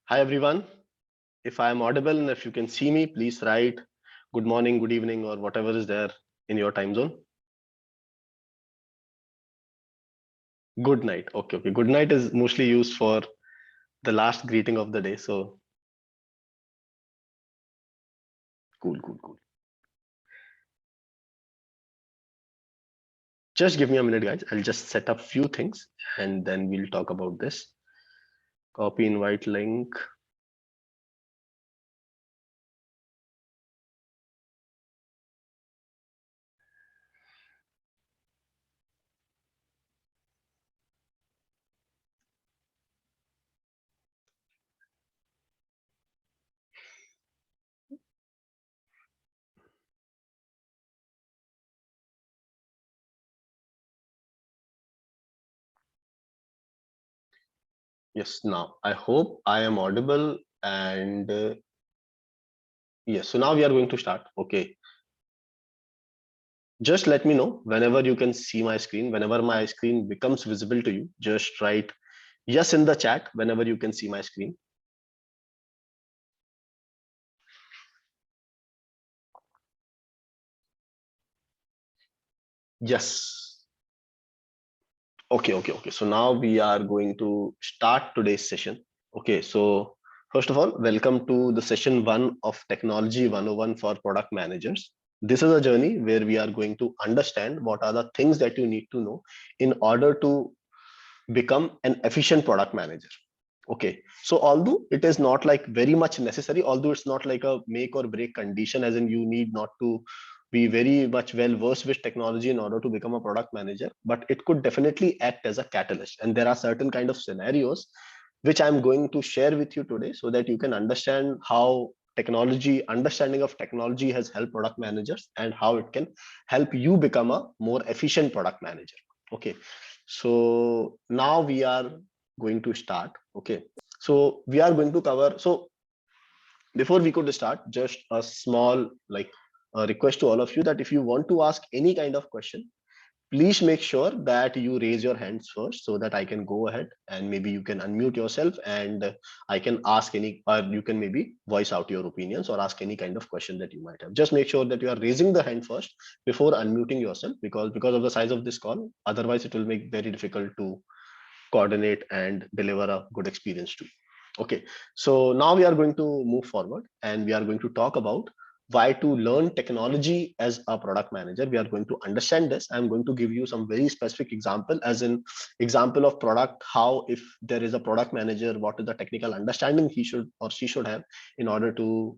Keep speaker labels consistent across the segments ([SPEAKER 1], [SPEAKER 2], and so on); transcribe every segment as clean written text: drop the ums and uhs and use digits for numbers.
[SPEAKER 1] Hi everyone. If I am audible and if you can see me, please write good morning, good evening, or whatever is there in your time zone. Good night. Okay, okay. Good night is mostly used for the last greeting of the day. So cool, cool, cool. Just give me a minute, guys. I'll just set up few things and then we'll talk about this. Copy invite link. Yes, now I hope I am audible and yes, so now we are going to start. Okay. Just let me know whenever you can see my screen, whenever my screen becomes visible to you, just write yes in the chat whenever you can see my screen. Yes. Okay, okay, okay. So now we are going to start today's session. Okay, so first of all, welcome to the session 1 of Technology 101 for product managers. This is a journey where we are going to understand what are the things that you need to know in order to become an efficient product manager. Okay, so although it is not like very much necessary, although it's not like a make or break condition, as in you need not to be very much well versed with technology in order to become a product manager, but it could definitely act as a catalyst. And there are certain kind of scenarios which I'm going to share with you today so that you can understand how understanding of technology has helped product managers and how it can help you become a more efficient product manager. Okay, so now we are going to start. Okay, so we are going to cover, so before we could start, just a small request to all of you that if you want to ask any kind of question, please make sure that you raise your hands first so that I can go ahead and maybe you can unmute yourself and I can ask any, or you can maybe voice out your opinions or ask any kind of question that you might have. Just make sure that you are raising the hand first before unmuting yourself, because of the size of this call, otherwise it will make very difficult to coordinate and deliver a good experience to you. Okay, so now we are going to move forward and we are going to talk about why to learn technology as a product manager. We are going to understand this. I'm going to give you some very specific example, as in example of product, how if there is a product manager, what is the technical understanding he should or she should have in order to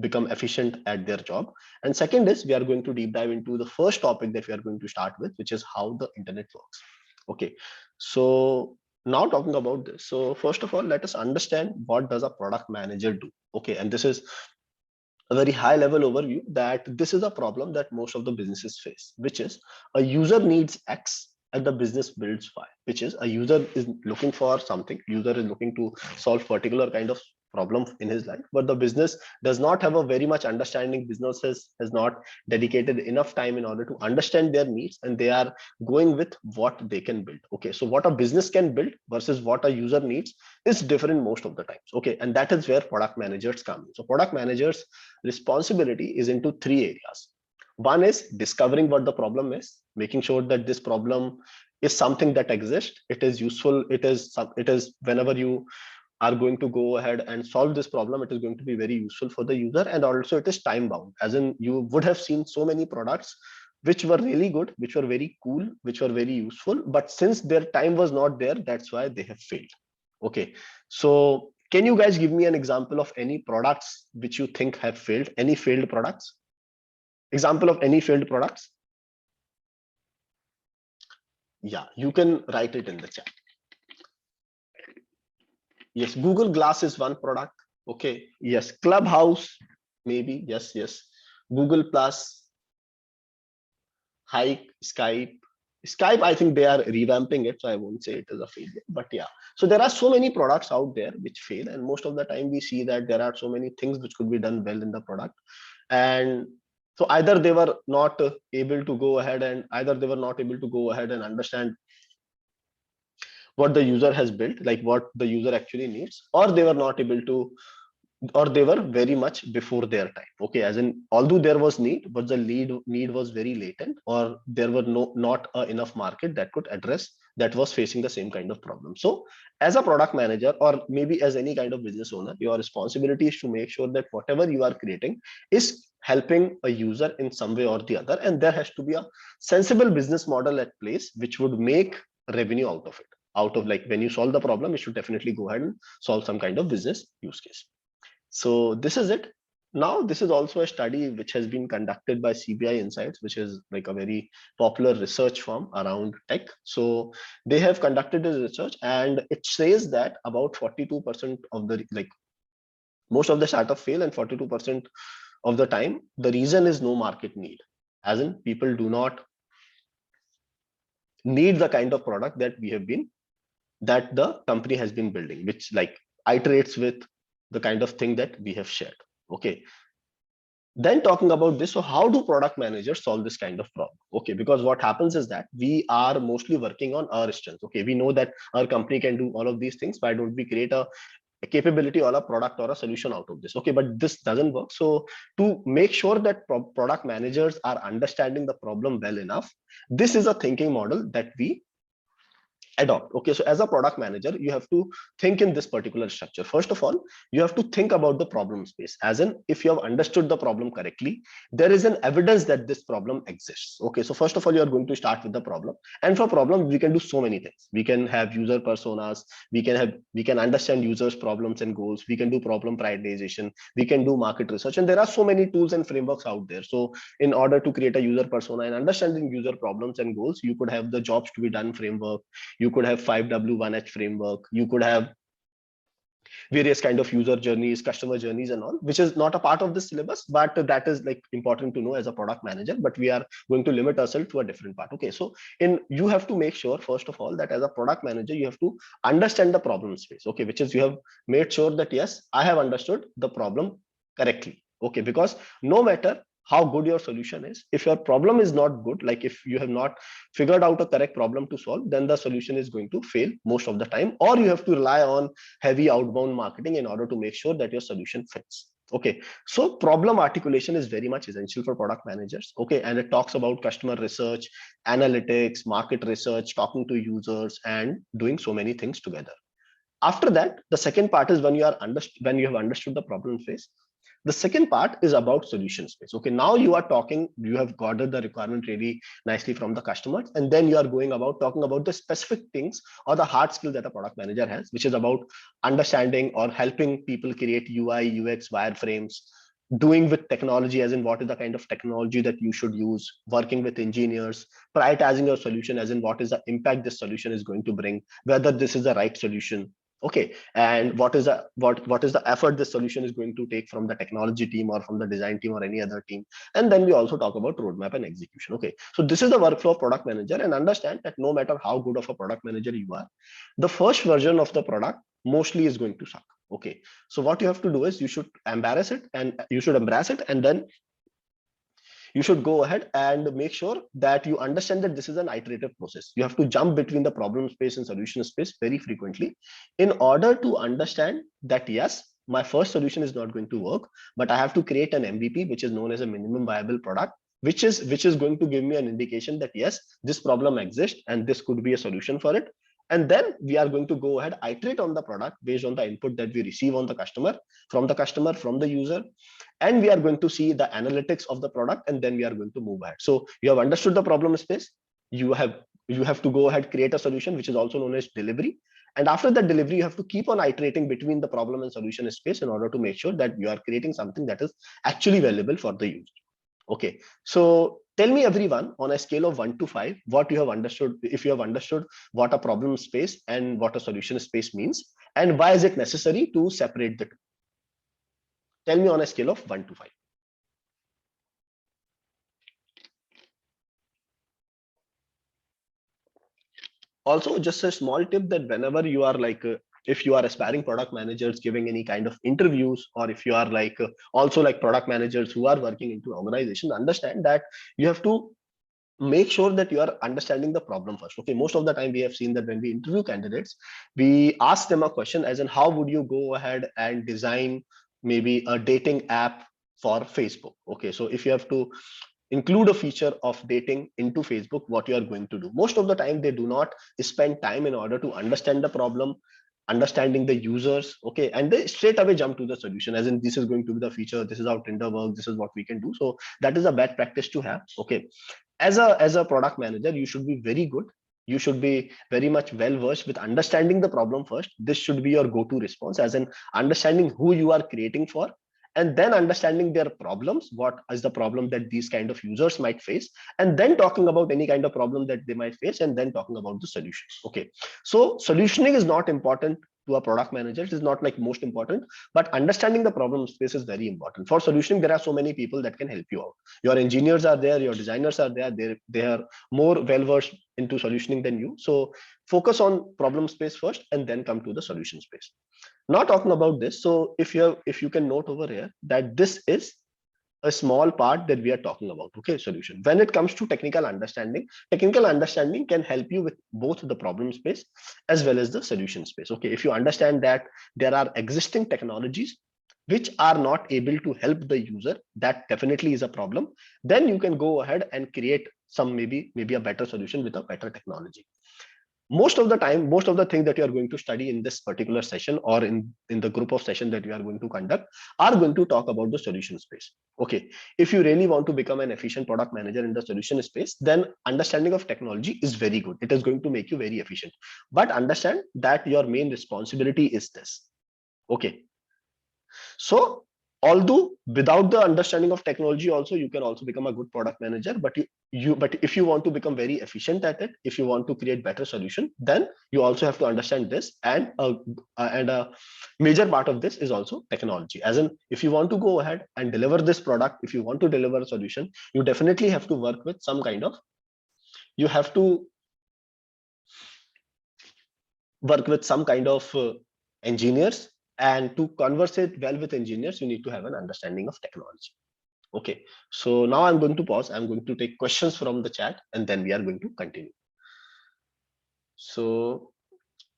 [SPEAKER 1] become efficient at their job. And second is we are going to deep dive into the first topic that we are going to start with, which is how the internet works. Okay, so now talking about this, so first of all, let us understand what does a product manager do. Okay, and this is a very high level overview that this is a problem that most of the businesses face, which is a user needs X and the business builds Y, which is a user is looking for something, user is looking to solve particular kind of problem in his life, but the business does not have a very much understanding. Businesses has not dedicated enough time in order to understand their needs, and they are going with what they can build. Okay, so what a business can build versus what a user needs is different most of the times. Okay, and that is where product managers come in. So product managers responsibility is into three areas. One is discovering what the problem is, making sure that this problem is something that exists, it is useful, it is whenever you are going to go ahead and solve this problem, it is going to be very useful for the user, and also it is time bound, as in you would have seen so many products which were really good, which were very cool, which were very useful, but since their time was not there, that's why they have failed. Okay, so can you guys give me an example of any products which you think have failed? Any failed products? Example of any failed products? Yeah, you can write it in the chat. Yes, Google Glass is one product. Okay, yes, Clubhouse, maybe. Yes, yes. Google Plus, Hike, Skype. Skype, I think they are revamping it, so I won't say it is a failure. But yeah, so there are so many products out there which fail, and most of the time we see that there are so many things which could be done well in the product, and so either they were not able to go ahead and understand what the user has built, like what the user actually needs, or they were not able to, or they were very much before their time. Okay, as in although there was need, but the need was very latent, or there were not enough market that could address, that was facing the same kind of problem. So as a product manager, or maybe as any kind of business owner, your responsibility is to make sure that whatever you are creating is helping a user in some way or the other, and there has to be a sensible business model at place which would make revenue out of it. Out of, like, when you solve the problem, you should definitely go ahead and solve some kind of business use case. So this is it. Now, this is also a study which has been conducted by CBI Insights, which is like a very popular research firm around tech. So they have conducted this research, and it says that about 42% of the, like, most of the startups fail, and 42% of the time, the reason is no market need. As in, people do not need the kind of product that the company has been building, which like iterates with the kind of thing that we have shared. Okay, then talking about this, so how do product managers solve this kind of problem? Okay, because what happens is that we are mostly working on our strengths. Okay, we know that our company can do all of these things. Why don't we create a capability or a product or a solution out of this? Okay, but this doesn't work. So to make sure that product managers are understanding the problem well enough, this is a thinking model that we adopt. Okay, so as a product manager, you have to think in this particular structure. First of all, you have to think about the problem space, as in, if you have understood the problem correctly, there is an evidence that this problem exists. Okay, so first of all, you are going to start with the problem, and for problem we can do so many things. We can have user personas, we can understand users problems and goals, we can do problem prioritization, we can do market research, and there are so many tools and frameworks out there. So in order to create a user persona and understanding user problems and goals, you could have the jobs to be done framework, you could have 5W1H framework, you could have various kind of user journeys, customer journeys and all, which is not a part of the syllabus, but that is like important to know as a product manager. But we are going to limit ourselves to a different part. Okay, so you have to make sure, first of all, that as a product manager, you have to understand the problem space. Okay, which is, you have made sure that yes, I have understood the problem correctly. Okay, because no matter how good your solution is, if your problem is not good, like if you have not figured out a correct problem to solve, then the solution is going to fail most of the time, or you have to rely on heavy outbound marketing in order to make sure that your solution fits. Okay, so problem articulation is very much essential for product managers. Okay, and it talks about customer research, analytics, market research, talking to users, and doing so many things together. After that, the second part is when you have understood the problem phase. The second part is about solution space. Okay, now you are talking, you have gathered the requirement really nicely from the customers, and then you are going about talking about the specific things or the hard skill that a product manager has, which is about understanding or helping people create UI, UX, wireframes, doing with technology, as in what is the kind of technology that you should use, working with engineers, prioritizing your solution, as in what is the impact this solution is going to bring, whether this is the right solution. Okay, and what is the effort this solution is going to take from the technology team or from the design team or any other team. And then we also talk about roadmap and execution. Okay, so this is the workflow of product manager, and understand that no matter how good of a product manager you are, the first version of the product mostly is going to suck. Okay, so what you have to do is you should embrace it, and then you should go ahead and make sure that you understand that this is an iterative process. You have to jump between the problem space and solution space very frequently in order to understand that yes, my first solution is not going to work, but I have to create an MVP, which is known as a minimum viable product, which is going to give me an indication that yes, this problem exists and this could be a solution for it. And then we are going to go ahead, iterate on the product based on the input that we receive on the customer, from the user, and we are going to see the analytics of the product, and then we are going to move ahead. So you have understood the problem space, you have to go ahead, create a solution, which is also known as delivery. And after that delivery, you have to keep on iterating between the problem and solution space in order to make sure that you are creating something that is actually valuable for the user. Okay, so tell me everyone, on a scale of 1 to 5, what you have understood, if you have understood what a problem space and what a solution space means, and why is it necessary to separate the two. Tell me on a scale of 1 to 5. Also, just a small tip that whenever you are like, if you are aspiring product managers giving any kind of interviews, or if you are like also like product managers who are working into organization, understand that you have to make sure that you are understanding the problem first. Okay, most of the time we have seen that when we interview candidates, we ask them a question as in how would you go ahead and design maybe a dating app for Facebook. Okay, so if you have to include a feature of dating into Facebook, what you are going to do. Most of the time, they do not spend time in order to understand the problem, understanding the users, okay, and they straight away jump to the solution, as in this is going to be the feature, this is how Tinder works, this is what we can do. So that is a bad practice to have. Okay, as a product manager, you should be very good. You should be very much well versed with understanding the problem first. This should be your go-to response, as in understanding who you are creating for, and then understanding their problems, what is the problem that these kind of users might face, and then talking about any kind of problem that they might face, and then talking about the solutions. Okay, so solutioning is not important to a product manager. It is not like most important, but understanding the problem space is very important. For solutioning, there are so many people that can help you out. Your engineers are there, your designers are there, they are more well versed into solutioning than you. So focus on problem space first and then come to the solution space. Now talking about this, so if you can note over here that this is a small part that we are talking about. Okay, solution. When it comes to technical understanding can help you with both the problem space as well as the solution space. Okay, if you understand that there are existing technologies which are not able to help the user, that definitely is a problem. Then you can go ahead and create some maybe a better solution with a better technology. Most of the time, most of the things that you are going to study in this particular session or in the group of session that we are going to conduct are going to talk about the solution space. Okay, if you really want to become an efficient product manager in the solution space, then understanding of technology is very good. It is going to make you very efficient, but understand that your main responsibility is this. Okay, so although without the understanding of technology also, you can also become a good product manager, but but if you want to become very efficient at it, if you want to create better solution, then you also have to understand this. And a major part of this is also technology, as in if you want to go ahead and deliver this product, if you want to deliver a solution, you definitely have to work with some kind of, you have to work with some kind of engineers, and to conversate well with engineers, you need to have an understanding of technology. Okay, so now I'm going to pause. I'm going to take questions from the chat, and then we are going to continue. So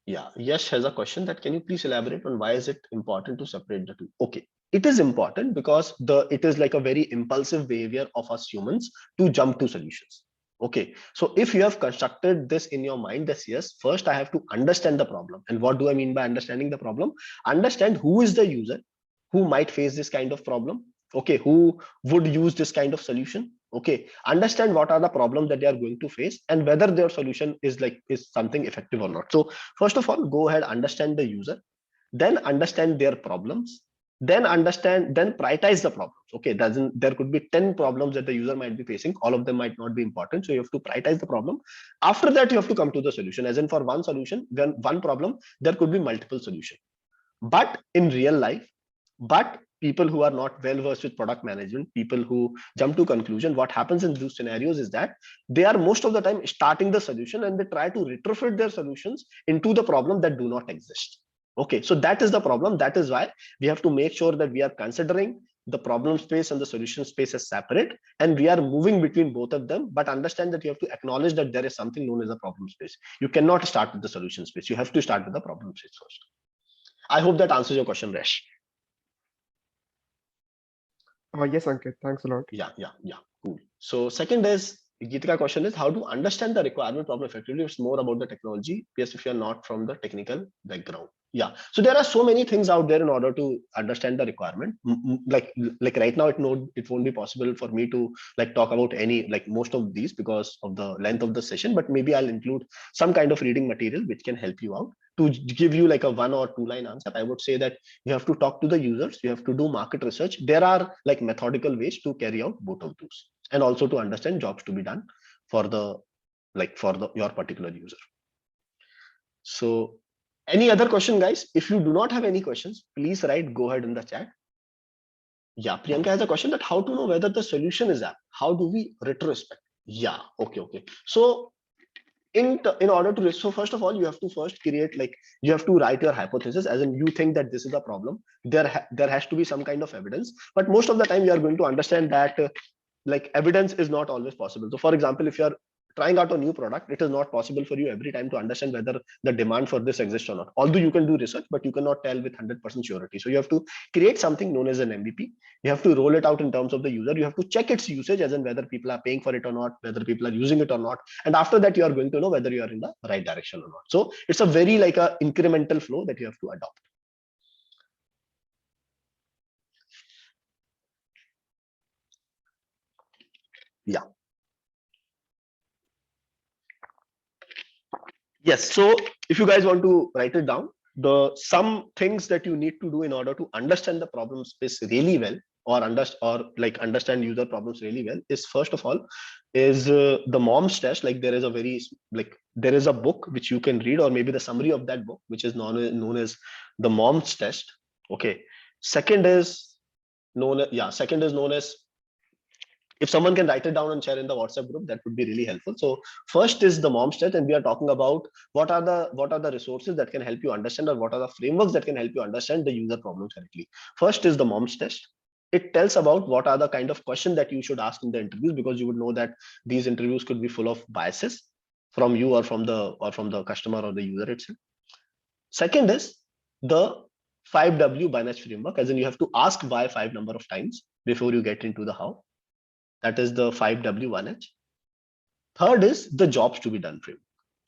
[SPEAKER 1] yeah, Yash has a question that can you please elaborate on why is it important to separate the two? Okay, it is important because it is like a very impulsive behavior of us humans to jump to solutions. Okay, so if you have constructed this in your mind, that yes, first I have to understand the problem. And what do I mean by understanding the problem? Understand who is the user who might face this kind of problem. Okay, who would use this kind of solution. Okay, understand what are the problems that they are going to face and whether their solution is something effective or not. So first of all, go ahead, understand the user, then understand their problems, then prioritize the problems. Okay, doesn't there could be 10 problems that the user might be facing, all of them might not be important, so you have to prioritize the problem. After that, you have to come to the solution, as in for one solution, then one problem, there could be multiple solutions. But in real life, but people who are not well versed with product management, people who jump to conclusion, what happens in those scenarios is that they are most of the time starting the solution and they try to retrofit their solutions into the problem that do not exist. Okay, so that is the problem. That is why we have to make sure that we are considering the problem space and the solution space as separate, and we are moving between both of them. But understand that you have to acknowledge that there is something known as a problem space. You cannot start with the solution space. You have to start with the problem space first. I hope that answers your question, Resh.
[SPEAKER 2] Yes, Ankit, thanks a lot.
[SPEAKER 1] Yeah, cool. So second is, Geetika question is how to understand the requirement problem effectively. It's more about the technology. Yes, if you're not from the technical background. Yeah. So there are so many things out there in order to understand the requirement. Like right now, it won't be possible for me to like talk about any like most of these because of the length of the session. But maybe I'll include some kind of reading material which can help you out. To give you like a 1 or 2 line answer, I would say that you have to talk to the users, you have to do market research. There are like methodical ways to carry out both of those, and also to understand jobs to be done for the your particular user. So any other question, guys? If you do not have any questions, please write go ahead in the chat. Yeah, Priyanka has a question that how to know whether the solution is app. How do we retrospect? Yeah, okay. So in order to, so first of all, you have to first create, like, you have to write your hypothesis, as in you think that this is a problem. There has to be some kind of evidence, but most of the time you are going to understand that like evidence is not always possible. So for example, if you are trying out a new product, it is not possible for you every time to understand whether the demand for this exists or not. Although you can do research, but you cannot tell with 100% surety. So you have to create something known as an MVP. You have to roll it out in terms of the user. You have to check its usage, as in whether people are paying for it or not, whether people are using it or not. And after that, you are going to know whether you are in the right direction or not. So it's a very like a incremental flow that you have to adopt. Yeah. Yes. So if you guys want to write it down, the some things that you need to do in order to understand the problem space really well, or understand user problems really well, is first of all is the mom's test. Like there is a very like there is a book which you can read, or maybe the summary of that book, which is known as the mom's test. Okay. Second is second is known as, if someone can write it down and share in the WhatsApp group, that would be really helpful. So first is the mom's test, and we are talking about what are the resources that can help you understand, or what are the frameworks that can help you understand the user problems correctly. First is the mom's test. It tells about what are the kind of questions that you should ask in the interviews, because you would know that these interviews could be full of biases from you, or from the customer or the user itself. Second is the 5W Banach framework, as in you have to ask why 5 number of times before you get into the how. That is the 5W1H. Third is the jobs to be done framework.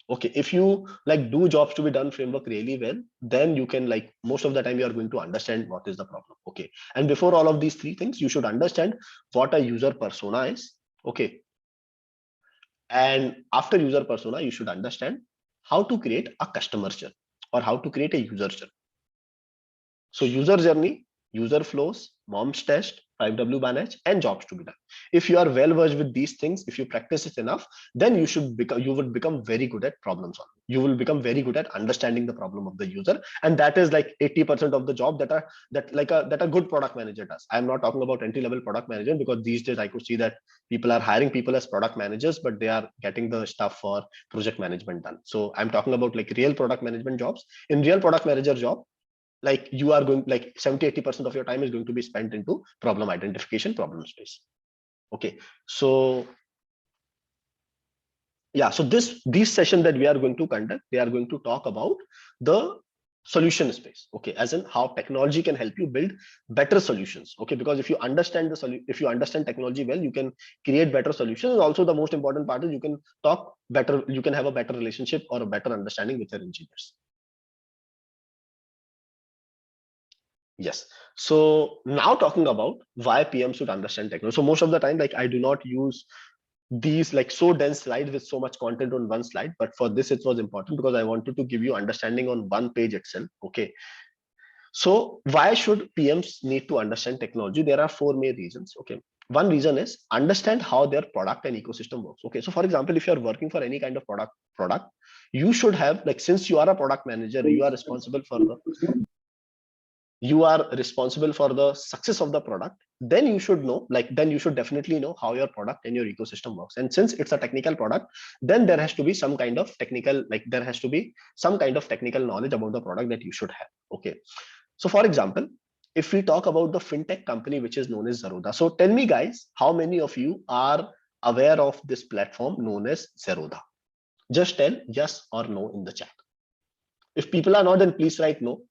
[SPEAKER 1] Okay, if you like do jobs to be done framework really well, then you can, like, most of the time you are going to understand what is the problem. Okay, and before all of these three things, you should understand what a user persona is. Okay, and after user persona, you should understand how to create a customer journey, or how to create a user journey. So user journey, user flows, mom's test, 5W Banach, and jobs to be done. If you are well versed with these things, if you practice it enough, then you would become very good at problem solving. You will become very good at understanding the problem of the user, and that is like 80% of the job that a good product manager does. I'm not talking about entry level product manager, because these days I could see that people are hiring people as product managers, but they are getting the stuff for project management done. So I'm talking about like real product management jobs. In real product manager job, like you are going, like 70-80% of your time is going to be spent into problem identification, problem space. Okay, so yeah, so these session that we are going to conduct, they are going to talk about the solution space. Okay, as in how technology can help you build better solutions. Okay, because if you understand if you understand technology well, you can create better solutions. And also the most important part is you can talk better, you can have a better relationship or a better understanding with your engineers. Yes. So now talking about why PM should understand technology. So most of the time, like I do not use these like so dense slides with so much content on one slide, but for this it was important because I wanted to give you understanding on one page itself. Okay. So why should PMs need to understand technology? There are four main reasons. Okay. One reason is understand how their product and ecosystem works. Okay. So for example, if you are working for any kind of product, you should have, like, since you are a product manager, you are responsible for the success of the product, then you should know, like, then you should definitely know how your product and your ecosystem works. And since it's a technical product, then there has to be some kind of technical, like there has to be some kind of technical knowledge about the product that you should have. Okay, so for example, if we talk about the fintech company which is known as Zerodha, so tell me guys, how many of you are aware of this platform known as Zerodha? Just tell yes or no in the chat. If people are not, then please write no.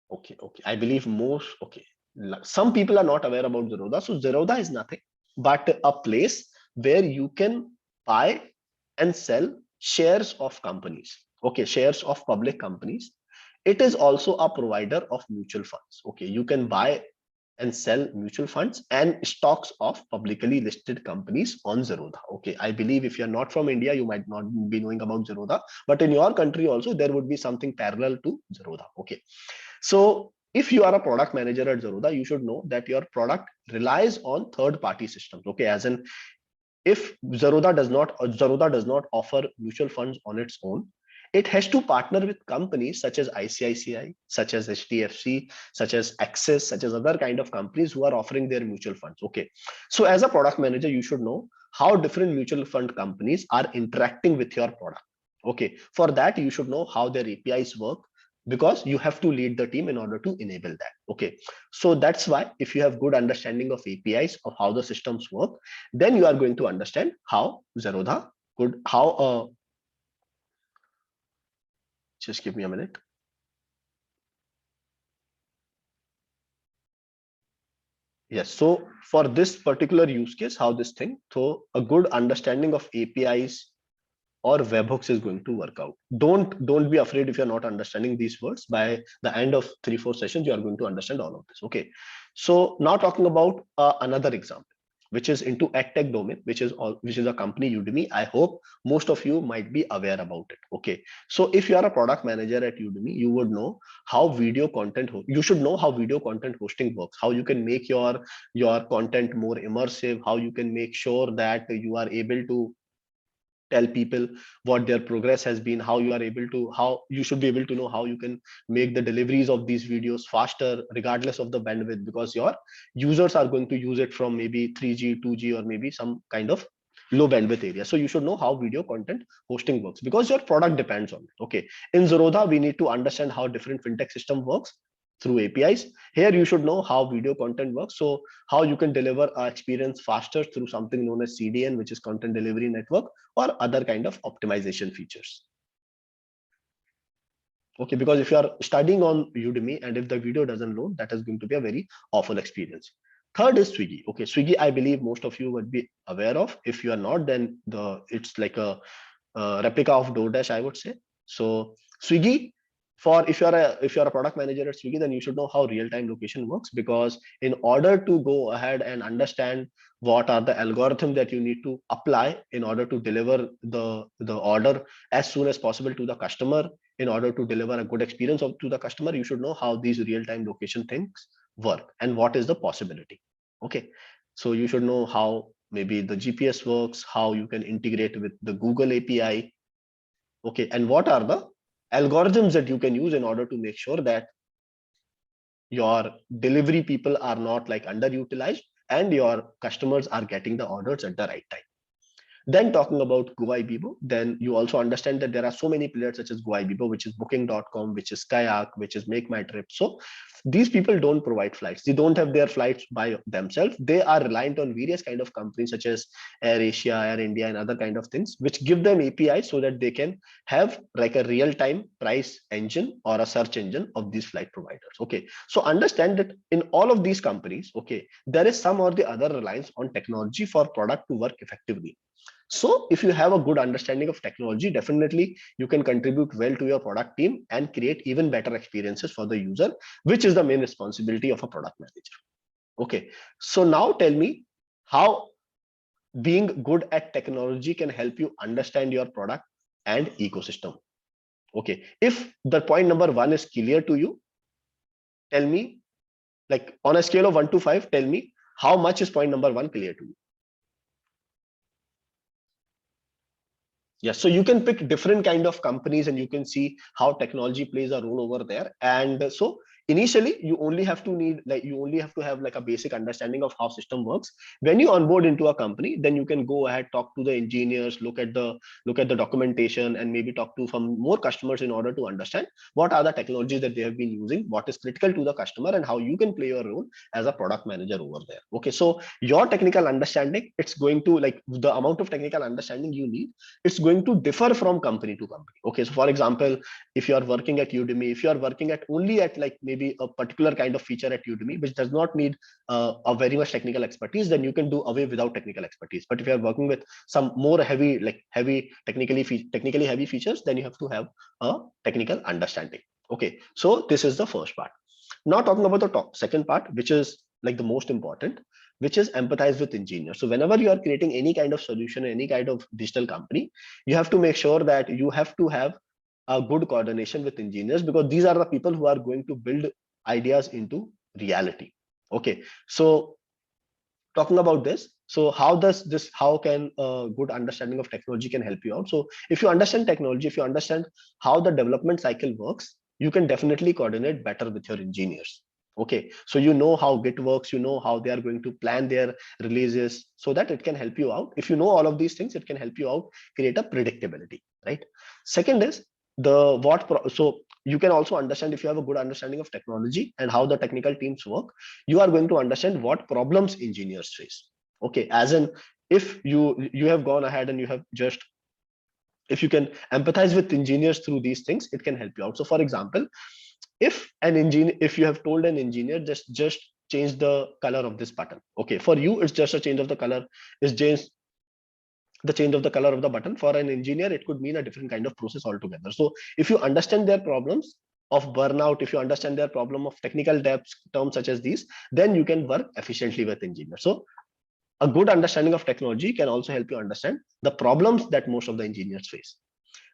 [SPEAKER 1] Okay. I believe most, okay. Some people are not aware about Zerodha. So Zerodha is nothing but a place where you can buy and sell shares of companies. Okay, shares of public companies. It is also a provider of mutual funds. Okay, you can buy and sell mutual funds and stocks of publicly listed companies on Zerodha. Okay, I believe if you're not from India, you might not be knowing about Zerodha, but in your country also, there would be something parallel to Zerodha. Okay. So if you are a product manager at Zerodha, you should know that your product relies on third-party systems. Okay, as in if Zerodha does not offer mutual funds on its own, it has to partner with companies such as ICICI, such as HDFC, such as Axis, such as other kind of companies who are offering their mutual funds. Okay, so as a product manager, you should know how different mutual fund companies are interacting with your product. Okay, for that you should know how their APIs work, because you have to lead the team in order to enable that. Okay, so that's why if you have good understanding of APIs, of how the systems work, then you are going to understand how Zerodha could, how just give me a minute. Yes, so for this particular use case, how this thing, so a good understanding of APIs or webhooks is going to work out. Don't be afraid if you're not understanding these words. By the end of 3-4 sessions, you are going to understand all of this. Okay, so now talking about another example, which is into edtech domain, which is a company Udemy. I hope most of you might be aware about it. Okay, so if you are a product manager at Udemy, you would know how video content you should know how video content hosting works, how you can make your content more immersive, how you can make sure that you are able to tell people what their progress has been, how you should be able to know how you can make the deliveries of these videos faster regardless of the bandwidth, because your users are going to use it from maybe 3G 2G or maybe some kind of low bandwidth area. So you should know how video content hosting works because your product depends on it. Okay, in Zerodha we need to understand how different fintech system works through APIs. Here you should know how video content works, so how you can deliver a experience faster through something known as CDN, which is content delivery network, or other kind of optimization features. Okay, because if you are studying on Udemy and if the video doesn't load, that is going to be a very awful experience. Third is Swiggy. Okay, Swiggy, I believe most of you would be aware of. If you are not, then it's like a replica of DoorDash, I would say. So Swiggy, for if you're a product manager at Swiggy, then you should know how real-time location works, because in order to go ahead and understand what are the algorithm that you need to apply in order to deliver the order as soon as possible to the customer, in order to deliver a good experience to the customer, you should know how these real-time location things work and what is the possibility. Okay, so you should know how maybe the GPS works, how you can integrate with the Google API. Okay, and what are the algorithms that you can use in order to make sure that your delivery people are not like underutilized and your customers are getting the orders at the right time. Then talking about GoIbibo, then you also understand that there are so many players such as GoIbibo, which is Booking.com, which is Kayak, which is Make My Trip. So these people don't provide flights. They don't have their flights by themselves. They are reliant on various kind of companies such as AirAsia, Air India, and other kind of things, which give them APIs so that they can have like a real-time price engine or a search engine of these flight providers. Okay, so understand that in all of these companies, okay, there is some or the other reliance on technology for product to work effectively. So if you have a good understanding of technology, definitely you can contribute well to your product team and create even better experiences for the user, which is the main responsibility of a product manager. Okay, so now tell me how being good at technology can help you understand your product and ecosystem. Okay, if the point number 1 is clear to you, tell me, like on a scale of 1 to 5, tell me how much is point number 1 clear to you. Yes, so you can pick different kind of companies and you can see how technology plays a role over there. And so initially you only have to have like a basic understanding of how system works. When you onboard into a company, then you can go ahead, talk to the engineers, look at the documentation, and maybe talk to some more customers in order to understand what are the technologies that they have been using, what is critical to the customer, and how you can play your role as a product manager over there. Okay, so your technical understanding, it's going to like the amount of technical understanding you need, it's going to differ from company to company. Okay, so for example, if you are working at Udemy, if you are working at only at like maybe a particular kind of feature at Udemy which does not need a very much technical expertise, then you can do away without technical expertise. But if you are working with some more heavy technically heavy features, then you have to have a technical understanding. Okay, so this is the first part. Now talking about the second part, which is like the most important, which is empathize with engineers. So whenever you are creating any kind of solution, any kind of digital company, you have to make sure that you have to have a good coordination with engineers, because these are the people who are going to build ideas into reality. Okay, so talking about this, so how can a good understanding of technology can help you out? So if you understand technology, if you understand how the development cycle works, you can definitely coordinate better with your engineers. Okay, so you know how Git works, you know how they are going to plan their releases, so that it can help you out. If you know all of these things, it can help you out create a predictability, right? Second is so you can also understand, if you have a good understanding of technology and how the technical teams work, you are going to understand what problems engineers face. Okay, as in, if you have gone ahead and you have just, if you can empathize with engineers through these things, it can help you out. So for example, if you have told an engineer, just change the color of this button. Okay, for you it's just a change of the color, is just the change of the color of the button. For an engineer, it could mean a different kind of process altogether. So if you understand their problems of burnout, if you understand their problem of technical depth, terms such as these, then you can work efficiently with engineers. So a good understanding of technology can also help you understand the problems that most of the engineers face.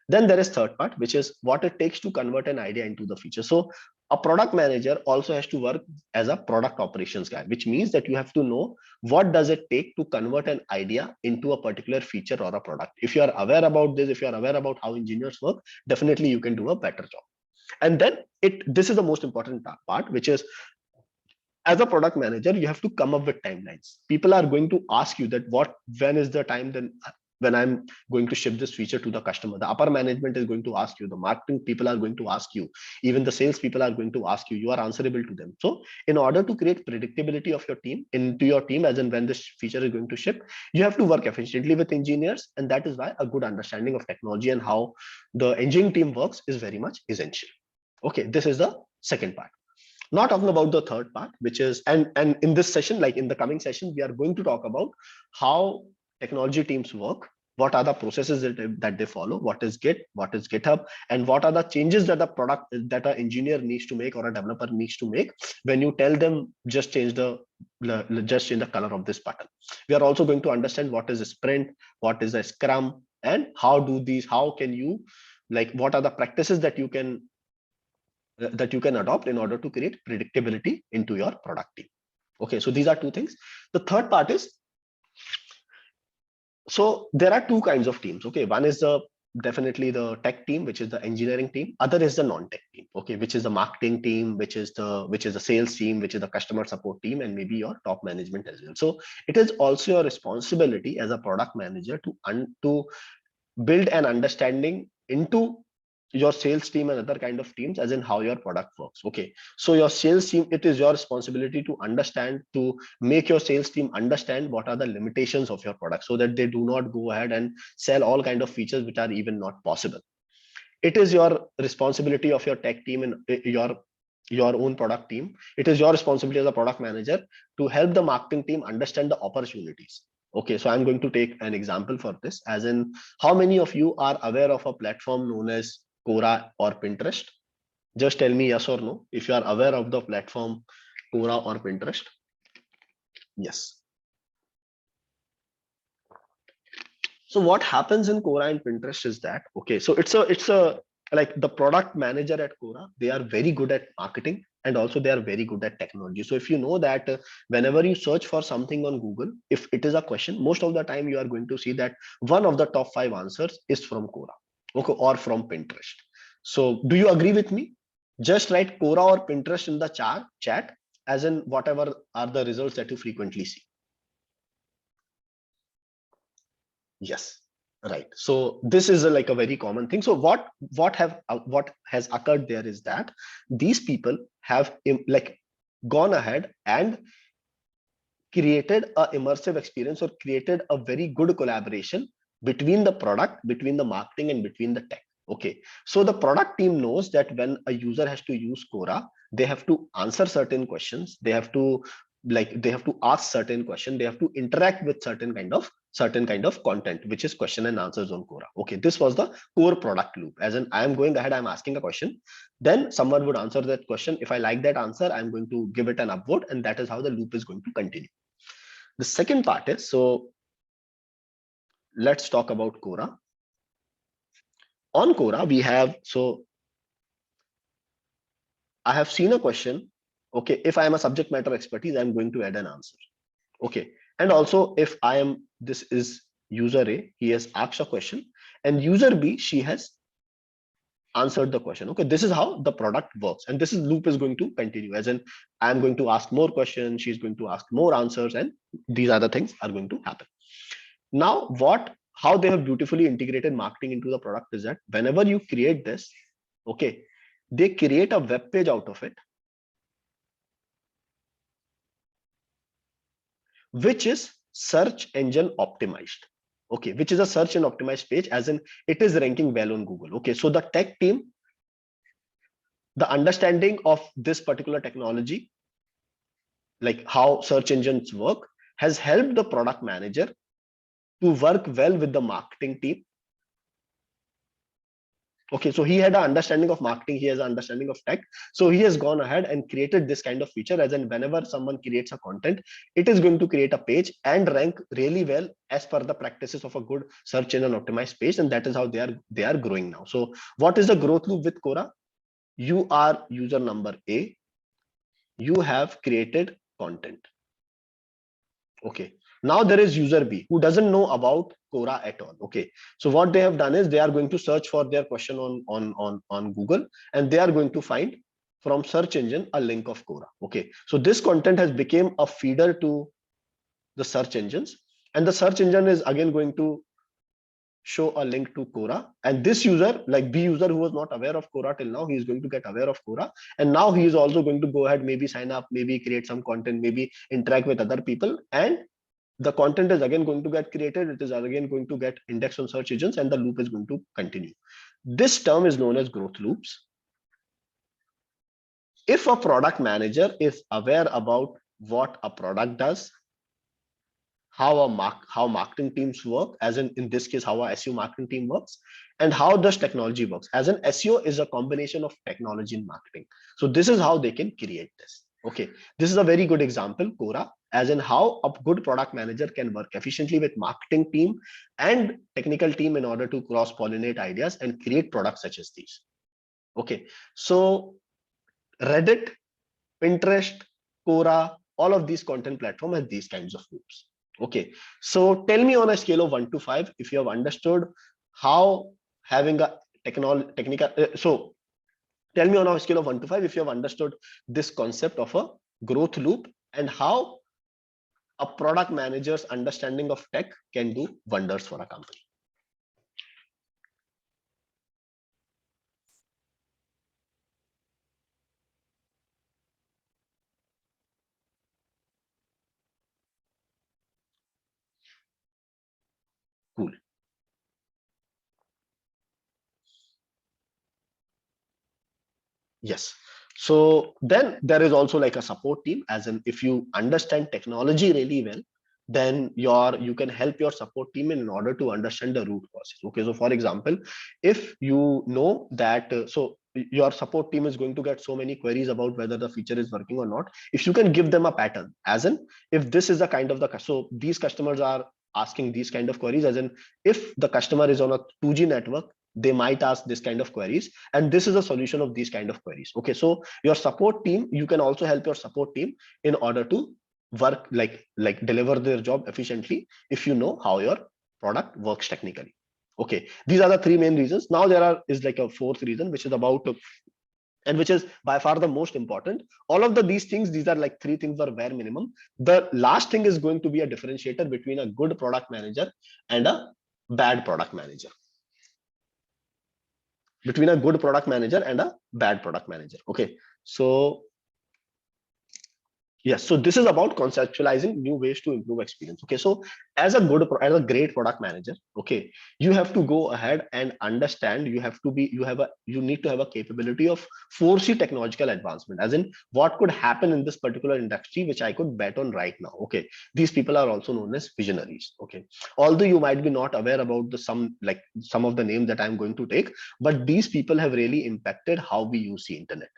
[SPEAKER 1] Then there is third part, which is what it takes to convert an idea into the feature. So a product manager also has to work as a product operations guy, which means that you have to know what does it take to convert an idea into a particular feature or a product. If you are aware about this, if you are aware about how engineers work, definitely you can do a better job. And then this is the most important part, which is, as a product manager, you have to come up with timelines. People are going to ask you that when is the time then when I'm going to ship this feature to the customer. The upper management is going to ask you, the marketing people are going to ask you, even the sales people are going to ask you. You are answerable to them. So in order to create predictability of your team into your team, as in when this feature is going to ship, you have to work efficiently with engineers. And that is why a good understanding of technology and how the engineering team works is very much essential. Okay, this is the second part. Not talking about the third part, which is, and in this session, like in the coming session, we are going to talk about how technology teams work, what are the processes that they follow, what is Git, what is GitHub, and what are the changes that the product that an engineer needs to make or a developer needs to make when you tell them just change the color of this button. We are also going to understand what is a sprint, what is a scrum, and how can you, like, what are the practices that you can adopt in order to create predictability into your product team. Okay, so these are two things. The third part is, so there are two kinds of teams. Okay, one is definitely the tech team, which is the engineering team. Other is the non-tech team, okay, which is the marketing team, which is the sales team, which is the customer support team, and maybe your top management as well. So it is also your responsibility as a product manager to build an understanding into your sales team and other kind of teams, as in how your product works. Okay, so your sales team, it is your responsibility to understand, to make your sales team understand what are the limitations of your product, so that they do not go ahead and sell all kind of features which are even not possible. It is your responsibility of your tech team and your own product team. It is your responsibility as a product manager to help the marketing team understand the opportunities. Okay, so I'm going to take an example for this, as in, how many of you are aware of a platform known as Quora or Pinterest? Just tell me yes or no if you are aware of the platform Quora or Pinterest. Yes. So what happens in Quora and Pinterest is that, okay, so it's a like the product manager at Quora, they are very good at marketing, and also they are very good at technology. So if you know that whenever you search for something on Google, if it is a question, most of the time you are going to see that one of the top 5 answers is from Quora, okay, or from Pinterest. So do you agree with me? Just write Quora or Pinterest in the chat, as in whatever are the results that you frequently see. Yes, right. So this is like a very common thing. So what has occurred there is that these people have like gone ahead and created a immersive experience, or created a very good collaboration between the product, between the marketing, and between the tech. Okay, so the product team knows that when a user has to use Quora, they have to answer certain questions, they have to ask certain questions, they have to interact with certain kind of content, which is question and answers on Quora. Okay, this was the core product loop, as in, I am going ahead, I'm asking a question, then someone would answer that question. If I like that answer, I'm going to give it an upvote, and that is how the loop is going to continue. The second part is, so let's talk about Quora. On Quora, we have, so I have seen a question. Okay, if I am a subject matter expertise, I'm going to add an answer. Okay, and also if this is user A, he has asked a question, and user B, she has answered the question. Okay, this is how the product works, and this loop is going to continue, as in, I'm going to ask more questions, she's going to ask more answers, and these other things are going to happen. Now, how they have beautifully integrated marketing into the product is that whenever you create this, okay, they create a web page out of it, which is search engine optimized. Okay, which is a search and optimized page, as in it is ranking well on Google. Okay, so the tech team, the understanding of this particular technology, like how search engines work, has helped the product manager to work well with the marketing team. Okay, so he had an understanding of marketing, he has an understanding of tech, so he has gone ahead and created this kind of feature, as in whenever someone creates a content, it is going to create a page and rank really well as per the practices of a good search engine optimized page, and that is how they are growing now. So what is the growth loop with Quora? You are user number A, you have created content. Okay, now there is user B who doesn't know about Quora at all. Okay, so what they have done is they are going to search for their question on Google, and they are going to find from search engine a link of Quora. Okay, so this content has become a feeder to the search engines, and the search engine is again going to show a link to Quora, and this user, like B user who was not aware of Quora till now, he is going to get aware of Quora, and now he is also going to go ahead, maybe sign up, maybe create some content, maybe interact with other people, and the content is again going to get created, it is again going to get indexed on search engines, and the loop is going to continue. This term is known as growth loops. If a product manager is aware about what a product does, how marketing teams work, as in this case how a SEO marketing team works, and how does technology works, as in SEO is a combination of technology and marketing. So this is how they can create this. Okay, this is a very good example, Quora, as in how a good product manager can work efficiently with marketing team and technical team in order to cross-pollinate ideas and create products such as these. Okay, so Reddit, Pinterest, Quora, all of these content platforms have these kinds of loops. Okay, so tell me on a scale of 1 to 5 if you have understood how having a technical so tell me on a scale of 1 to 5 if you have understood this concept of a growth loop and how a product manager's understanding of tech can do wonders for a company. Cool. Yes. So then there is also like a support team, as in if you understand technology really well, then you can help your support team in order to understand the root causes. Okay, so for example, if you know that so your support team is going to get so many queries about whether the feature is working or not, if you can give them a pattern, as in if this is the kind of so these customers are asking these kind of queries, as in if the customer is on a 2G network, they might ask this kind of queries, and this is a solution of these kind of queries. Okay, so your support team, you can also help your support team in order to work like deliver their job efficiently if you know how your product works technically. Okay, these are the three main reasons. Now there is like a fourth reason, which is about and which is by far the most important. All of these things, these are like three things are bare minimum. The last thing is going to be a differentiator between a good product manager and a bad product manager, between a good product manager and a bad product manager. Okay, so yes, so this is about conceptualizing new ways to improve experience. Okay, so as a great product manager, okay, you have to go ahead and understand, you need to have a capability of foresee technological advancement, as in what could happen in this particular industry which I could bet on right now. Okay, these people are also known as visionaries. Okay, although you might be not aware about some of the names that I'm going to take, but these people have really impacted how we use the internet.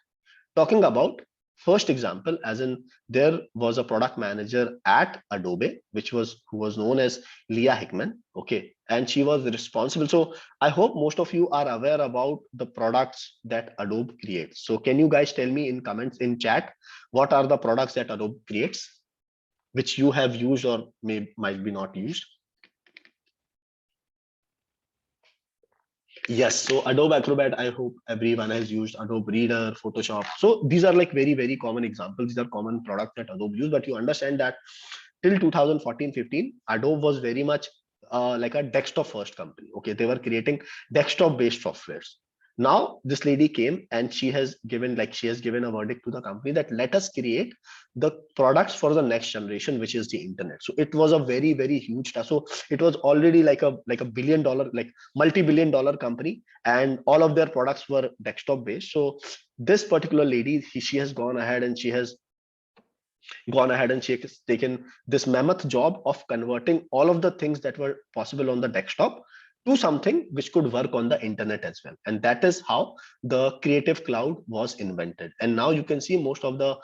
[SPEAKER 1] Talking about first example, as in there was a product manager at Adobe, who was known as Leah Hickman. Okay, and she was responsible. So I hope most of you are aware about the products that Adobe creates. So can you guys tell me in comments in chat, what are the products that Adobe creates, which you have used or might be not used? Yes, so Adobe Acrobat, I hope everyone has used Adobe Reader, Photoshop. So these are like very, very common examples. These are common products that Adobe use, but you understand that till 2014-15, Adobe was very much like a desktop first company. Okay, they were creating desktop based softwares. Now this lady came and she has given a verdict to the company that let us create the products for the next generation, which is the internet. So it was a very, very huge task. So it was already like a billion dollar, like multi-billion dollar company, and all of their products were desktop based. So this particular lady, she has gone ahead and she has taken this mammoth job of converting all of the things that were possible on the desktop to something which could work on the internet as well. And that is how the Creative Cloud was invented. And now you can see most of the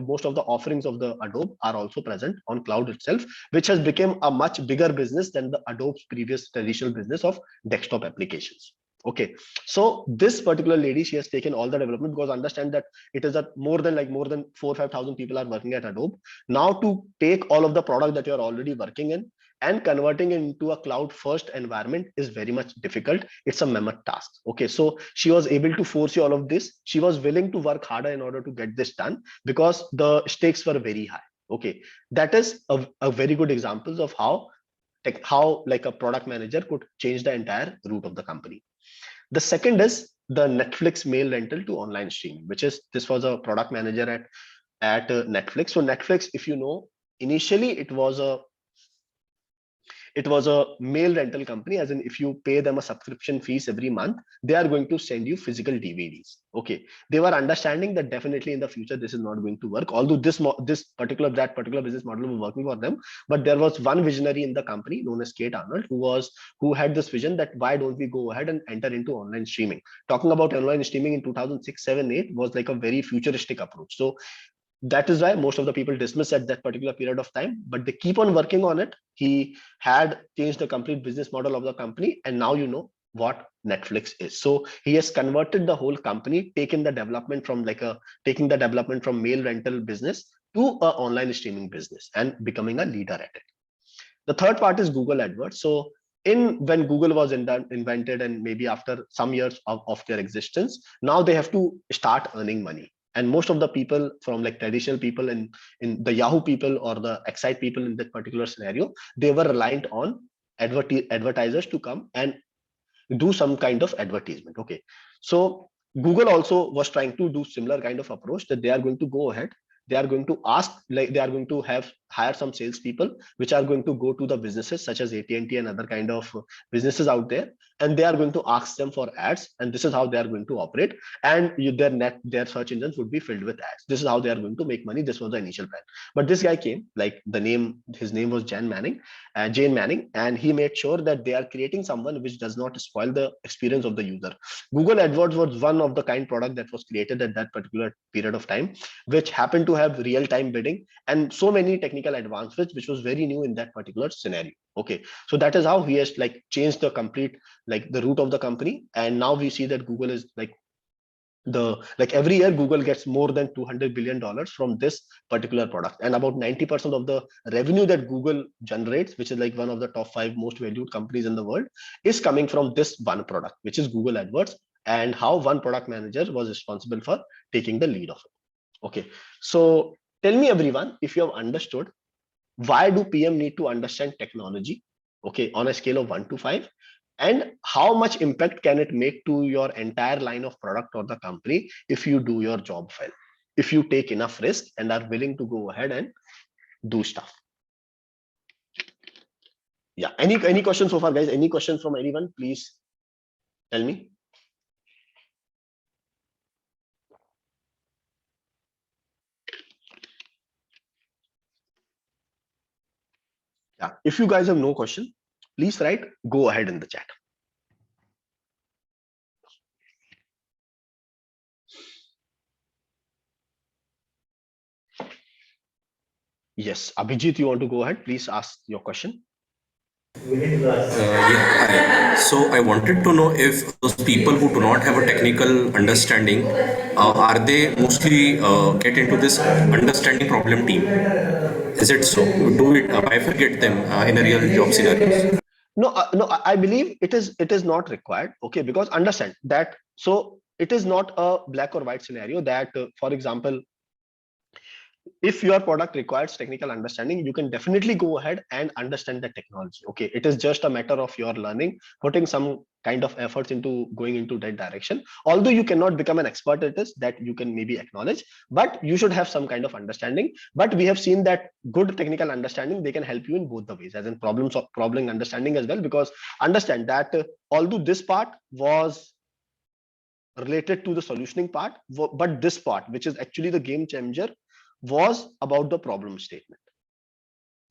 [SPEAKER 1] most of the offerings of the Adobe are also present on cloud itself, which has become a much bigger business than the Adobe's previous traditional business of desktop applications. Okay, so this particular lady, she has taken all the development, because understand that it is that more than 4,000-5,000 people are working at Adobe. Now to take all of the product that you're already working in and converting it into a cloud first environment is very much difficult. It's a mammoth task. Okay, so she was able to foresee all of this. She was willing to work harder in order to get this done because the stakes were very high. Okay, that is a very good examples of how like a product manager could change the entire route of the company. The second is the Netflix mail rental to online streaming, which is, this was a product manager at Netflix. So Netflix, if you know, initially it was a mail rental company, as in if you pay them a subscription fees every month, they are going to send you physical DVDs. Okay, they were understanding that definitely in the future this is not going to work, although that particular business model was working for them. But there was one visionary in the company known as Kate Arnold, who had this vision that why don't we go ahead and enter into online streaming. Talking about online streaming in 2006, 7, 8 was like a very futuristic approach. So that is why most of the people dismiss at that particular period of time, but they keep on working on it. He had changed the complete business model of the company, and now you know what Netflix is. So he has converted the whole company, taking the development from mail rental business to a online streaming business and becoming a leader at it. The third part is Google AdWords. So when Google was invented, and maybe after some years of their existence, now they have to start earning money. And most of the people, from like traditional people in the Yahoo people or the Excite people in that particular scenario, they were reliant on advertisers to come and do some kind of advertisement. Okay, so Google also was trying to do similar kind of approach, that they are going to go ahead, they are going to ask, like they are going to hire some salespeople which are going to go to the businesses such as AT&T and other kind of businesses out there, and they are going to ask them for ads, and this is how they are going to operate. And their search engines would be filled with ads. This is how they are going to make money. This was the initial plan. But this guy came, like his name was Jane Manning, and he made sure that they are creating someone which does not spoil the experience of the user. Google AdWords was one of the kind product that was created at that particular period of time, which happened to have real-time bidding and so many technical advancements, which was very new in that particular scenario. Okay, so that is how he has like changed the complete, like the route of the company. And now we see that Google is like every year Google gets more than $200 billion from this particular product, and about 90% of the revenue that Google generates, which is like one of the top 5 most valued companies in the world, is coming from this one product, which is Google AdWords, and how one product manager was responsible for taking the lead of it. Okay, so tell me everyone, if you have understood, why do PM need to understand technology, okay, on a scale of 1 to 5, and how much impact can it make to your entire line of product or the company if you do your job well, if you take enough risk and are willing to go ahead and do stuff. Yeah, any questions so far, guys? Any questions from anyone? Please tell me. Yeah, if you guys have no question, please write go ahead in the chat. Yes, Abhijit, you want to go ahead? Please ask your question.
[SPEAKER 3] Yeah, hi. So I wanted to know if those people who do not have a technical understanding, are they mostly get into this understanding problem team? Is it so? Do we bifurcate them in a real job scenario?
[SPEAKER 1] No, I believe it is not required. Okay, because understand that, so it is not a black or white scenario that, for example, if your product requires technical understanding, you can definitely go ahead and understand the technology. Okay, it is just a matter of your learning, putting some kind of efforts into going into that direction. Although you cannot become an expert at this, that you can maybe acknowledge, but you should have some kind of understanding. But we have seen that good technical understanding, they can help you in both the ways, as in problem understanding as well, because understand that although this part was related to the solutioning part, but this part, which is actually the game changer, was about the problem statement.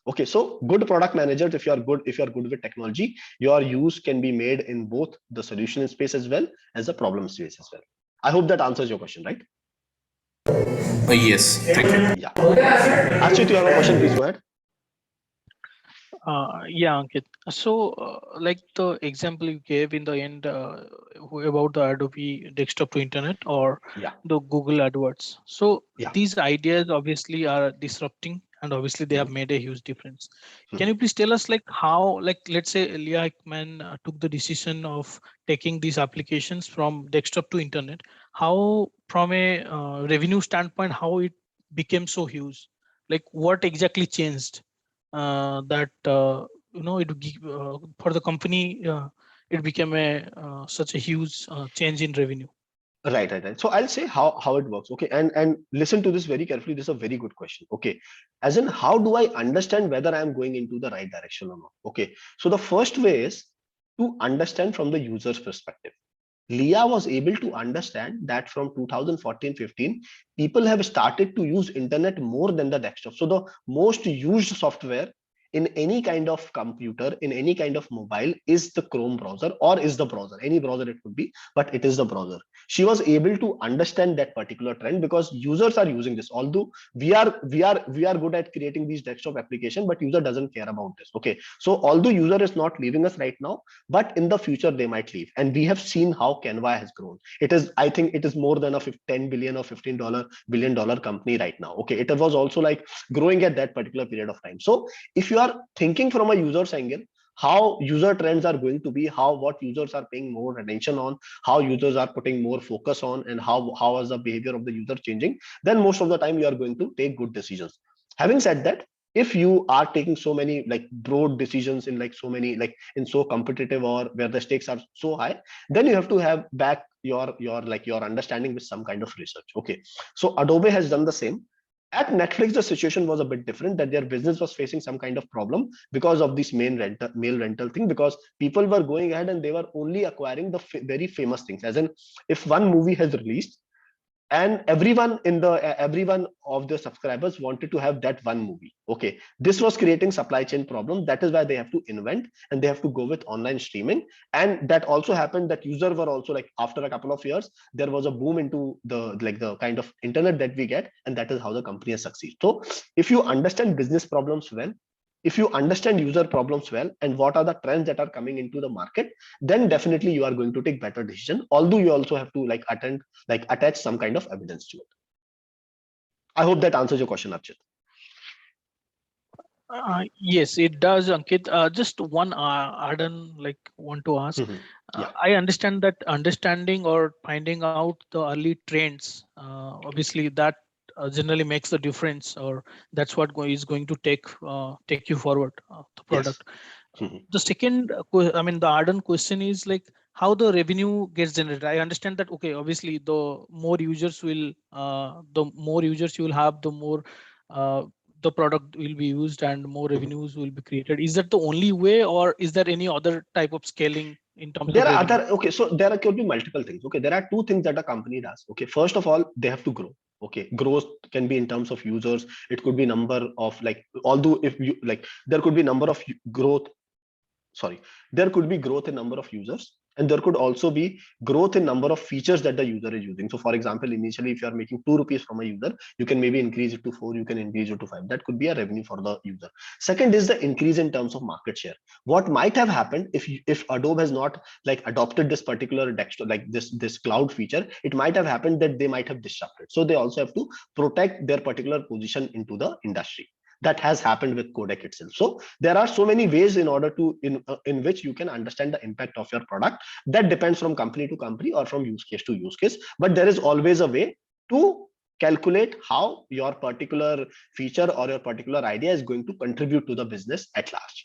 [SPEAKER 1] Okay, so good product managers, if you are good with technology, your use can be made in both the solution space as well as the problem space as well. I hope that answers your question, right?
[SPEAKER 3] Yes, thank you.
[SPEAKER 1] Yeah. Archit, you have a question, please go ahead.
[SPEAKER 4] Yeah, Ankit. So, like the example you gave in the end about the Adobe desktop to internet or
[SPEAKER 1] Yeah.
[SPEAKER 4] the Google AdWords. So
[SPEAKER 1] Yeah.
[SPEAKER 4] these ideas obviously are disrupting, and obviously they have made a huge difference. Can you please tell us like how, like let's say Leah Ekman took the decision of taking these applications from desktop to internet? How, from a revenue standpoint, how it became so huge? Like what exactly changed? That for the company it became a such a huge change in revenue.
[SPEAKER 1] Right. So I'll say how it works. Okay, and listen to this very carefully. This is a very good question. Okay, as in how do I understand whether I'm going into the right direction or not? Okay, so the first way is to understand from the user's perspective. Leah was able to understand that from 2014-15, people have started to use internet more than the desktop. So the most used software in any kind of computer, in any kind of mobile, is the Chrome browser, or is the browser, any browser it could be, but it is the browser. She was able to understand that particular trend because users are using this. Although we are good at creating these desktop application, but user doesn't care about this. Okay, so although user is not leaving us right now, but in the future they might leave, and we have seen how Canva has grown. It is, I think it is more than a 10 billion or $15 billion company right now. Okay, it was also like growing at that particular period of time. So if you are thinking from a user's angle, how user trends are going to be, what users are paying more attention on, how users are putting more focus on, and how is the behavior of the user changing, then most of the time you are going to take good decisions. Having said that, if you are taking so many like broad decisions in like so many like in so competitive or where the stakes are so high, then you have to have back your understanding with some kind of research. Okay, so Adobe has done the same. At Netflix, the situation was a bit different, that their business was facing some kind of problem because of this mail rental thing, because people were going ahead and they were only acquiring the very famous things. As in, if one movie has released, and everyone of the subscribers wanted to have that one movie. Okay, this was creating supply chain problem. That is why they have to invent and they have to go with online streaming. And that also happened that users were also like, after a couple of years, there was a boom into the kind of internet that we get, and that is how the company has succeeded. So if you understand business problems well, if you understand user problems well, and what are the trends that are coming into the market, then definitely you are going to take better decision. Although you also have to attach some kind of evidence to it. I hope that answers your question, Archit.
[SPEAKER 4] Yes, it does, Ankit. Just one add-on, like want to ask.
[SPEAKER 1] Yeah.
[SPEAKER 4] I understand that understanding or finding out the early trends, obviously that generally makes the difference, or that's what is going to take you forward, the product.
[SPEAKER 1] Yes.
[SPEAKER 4] The second, the add-on question is like how the revenue gets generated. I understand that, okay, obviously the more users you will have, the more the product will be used and more revenues will be created. Is that the only way, or is there any other type of scaling in terms
[SPEAKER 1] there
[SPEAKER 4] of
[SPEAKER 1] are
[SPEAKER 4] revenue?
[SPEAKER 1] other, okay, so there could be multiple things. Okay, there are two things that a company does. Okay, first of all, they have to grow. Okay, growth can be in terms of users. It could be number of although if you there could be number of growth. Sorry, there could be growth in number of users, and there could also be growth in number of features that the user is using. So for example, initially if you are making 2 rupees from a user, you can maybe increase it to 4, you can increase it to 5. That could be a revenue for the user. Second is the increase in terms of market share. What might have happened if Adobe has not adopted this particular desktop, this cloud feature, it might have happened that they might have disrupted. So they also have to protect their particular position into the industry. That has happened with Codec itself. So there are so many ways in order to in which you can understand the impact of your product. That depends from company to company or from use case to use case, but there is always a way to calculate how your particular feature or your particular idea is going to contribute to the business at large.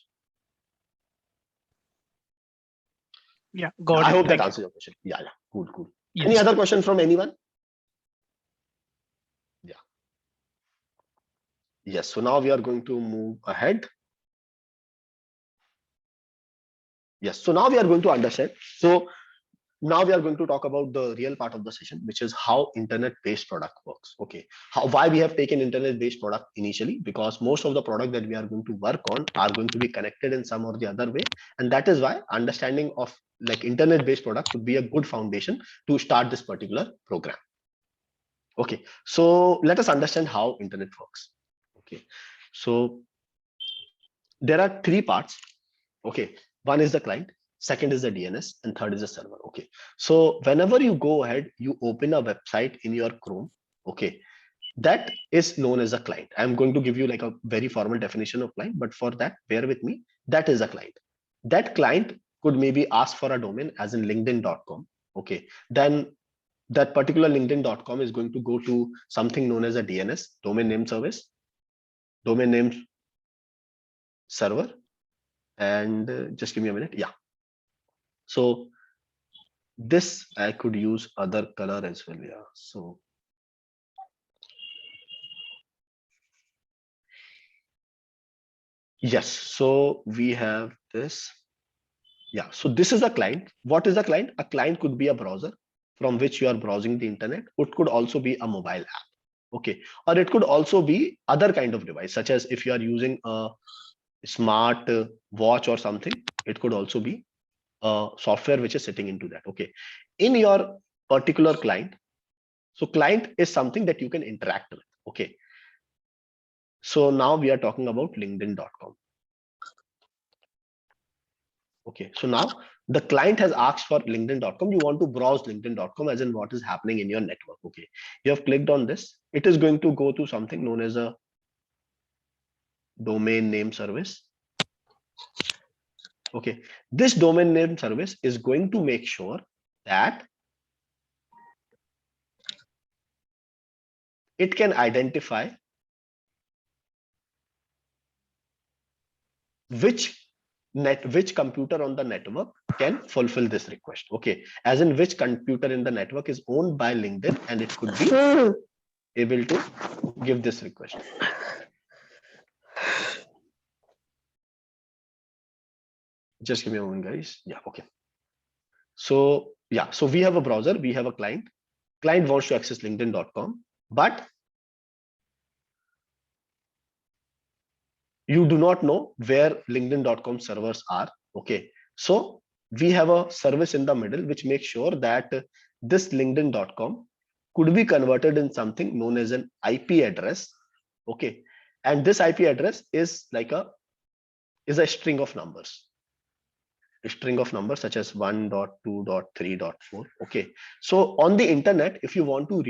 [SPEAKER 4] Yeah, got
[SPEAKER 1] I
[SPEAKER 4] it.
[SPEAKER 1] hope that
[SPEAKER 4] Thank you.
[SPEAKER 1] answers your question. Yeah, cool.
[SPEAKER 4] Yes.
[SPEAKER 1] Any other question from anyone? Yeah. Yes, so now we are going to move ahead. Yes, so now we are going to understand. So now we are going to talk about the real part of the session, which is how internet-based product works. Okay, why we have taken internet-based product initially, because most of the product that we are going to work on are going to be connected in some or the other way, and that is why understanding of like internet-based product would be a good foundation to start this particular program. Okay, so let us understand how internet works. Okay, so there are three parts. Okay, one is the client, second is the DNS, and third is the server. Okay, so whenever you go ahead, you open a website in your Chrome. Okay, that is known as a client. I'm going to give you like a very formal definition of client, but for that, bear with me. That is a client. That client could maybe ask for a domain as in linkedin.com. Okay, then that particular linkedin.com is going to go to something known as a DNS, domain name service, domain name server, and just give me a minute. Yeah, so this I could use other color as well. Yeah, so yes, so we have this. Yeah, so this is a client. What is a client? A client could be a browser from which you are browsing the internet. It could also be a mobile app. Okay, or it could also be other kind of device, such as if you are using a smart watch or something, it could also be software which is sitting into that. Okay, in your particular client, so client is something that you can interact with. Okay, so now we are talking about linkedin.com. Okay, so now the client has asked for linkedin.com. You want to browse linkedin.com as in what is happening in your network. Okay, you have clicked on this. It is going to go to something known as a domain name service. Okay, this domain name service is going to make sure that it can identify which computer on the network can fulfill this request. Okay, as in which computer in the network is owned by LinkedIn and it could be able to give this request. Just give me a moment, guys. Yeah, okay. So yeah, so we have a browser, we have a client. Client wants to access linkedin.com, but you do not know where linkedin.com servers are. Okay, so we have a service in the middle which makes sure that this linkedin.com could be converted in something known as an IP address. Okay, and this IP address is like a string of numbers. A string of numbers such as 1.2.3.4. Okay, so on the internet, if you want to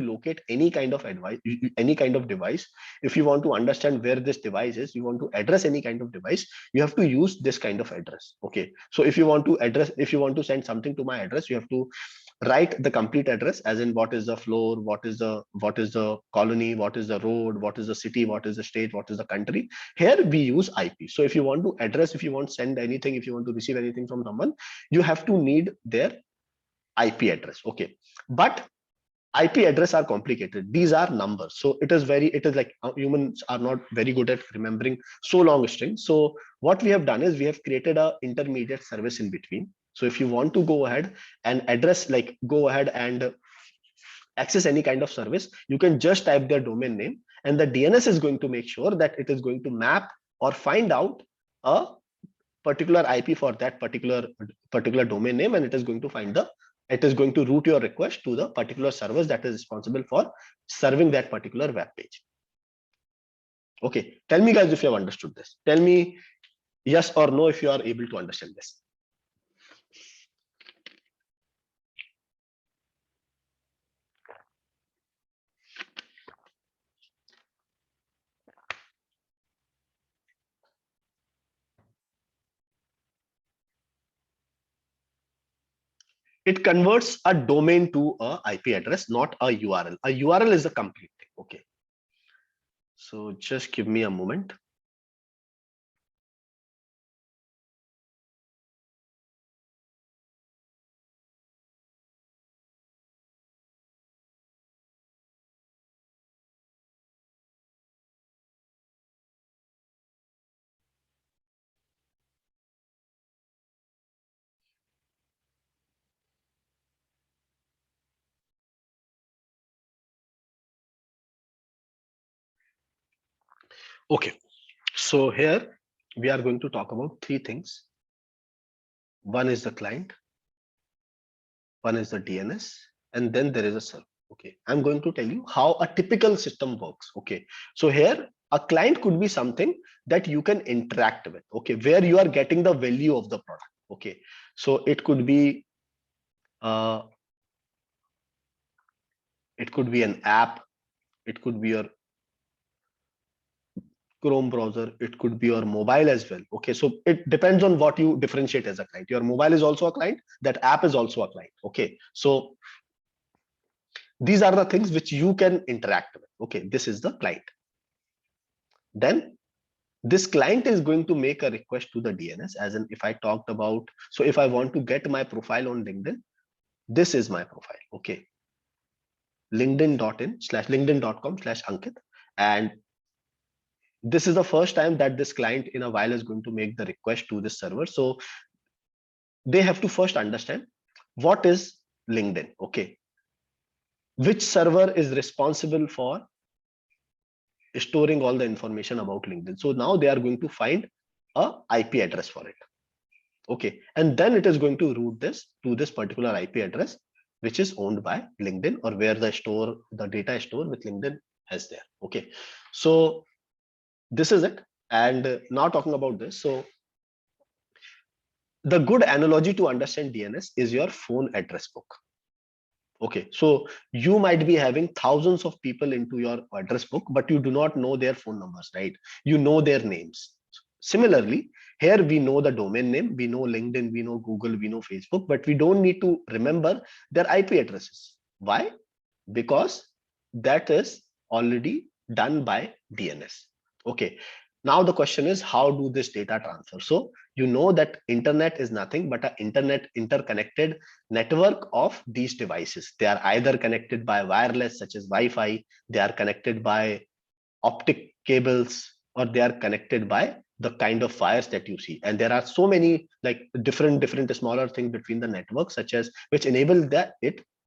[SPEAKER 1] locate any kind of device, if you want to understand where this device is, you want to address any kind of device, you have to use this kind of address. Okay, so if you want to send something to my address, you have to write the complete address, as in what is the floor, what is the colony, what is the road, what is the city, what is the state, what is the country. Here we use IP. So if you want to address, if you want to send anything, if you want to receive anything from someone, you have to need their IP address. Okay, but IP address are complicated. These are numbers, so it is like humans are not very good at remembering so long strings. So what we have done is we have created a intermediate service in between. So if you want to go ahead and go ahead and access any kind of service, you can just type their domain name, and the DNS is going to make sure that it is going to map or find out a particular IP for that particular domain name, and it is going to route your request to the particular service that is responsible for serving that particular web page. Okay, tell me guys if you have understood this. Tell me yes or no if you are able to understand this. it converts a domain to a IP address, not a URL. A URL is a complete thing. Okay. So just give me a moment. Okay. So here we are going to talk about three things. One is the client, one is the DNS, and then there is a server. Okay, I'm going to tell you how a typical system works. Okay, so here a client could be something that you can interact with. Okay, where you are getting the value of the product. Okay, so it could be an app, it could be your Chrome browser, it could be your mobile as well. Okay, so it depends on what you differentiate as a client. Your mobile is also a client, that app is also a client. Okay, so these are the things which you can interact with. Okay, this is the client. Then this client is going to make a request to the DNS, as in if I talked about, so if I want to get my profile on LinkedIn, this is my profile. Okay, linkedin.com/Ankit, and this is the first time that this client in a while is going to make the request to this server. So they have to first understand what is LinkedIn. Okay, which server is responsible for storing all the information about LinkedIn. So now they are going to find a IP address for it. Okay, and then it is going to route this to this particular IP address, which is owned by LinkedIn, or where the data is stored with LinkedIn as there. Okay, so this is it. And now talking about this, so the good analogy to understand DNS is your phone address book. Okay, so you might be having thousands of people into your address book, but you do not know their phone numbers, right? You know their names. Similarly, here we know the domain name, we know LinkedIn, we know Google, we know Facebook, but we don't need to remember their IP addresses. Why? Because that is already done by DNS. Okay, now the question is, how do this data transfer? So you know that internet is nothing but an internet interconnected network of these devices. They are either connected by wireless, such as Wi-Fi, they are connected by optic cables, or they are connected by the kind of wires that you see. And there are so many like different smaller things between the networks, such as which enable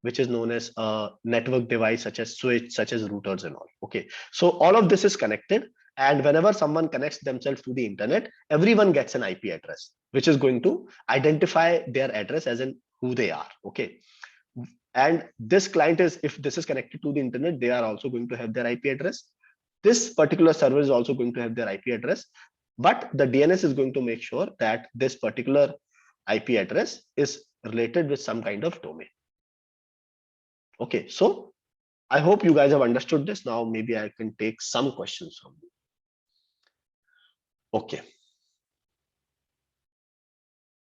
[SPEAKER 1] which is known as a network device, such as switch, such as routers and all. Okay, so all of this is connected, and whenever someone connects themselves to the internet, everyone gets an IP address, which is going to identify their address as in who they are. Okay, and this client is, if this is connected to the internet, they are also going to have their IP address. This particular server is also going to have their IP address, but the DNS is going to make sure that this particular IP address is related with some kind of domain. Okay, so I hope you guys have understood this. Now maybe I can take some questions from you. Okay.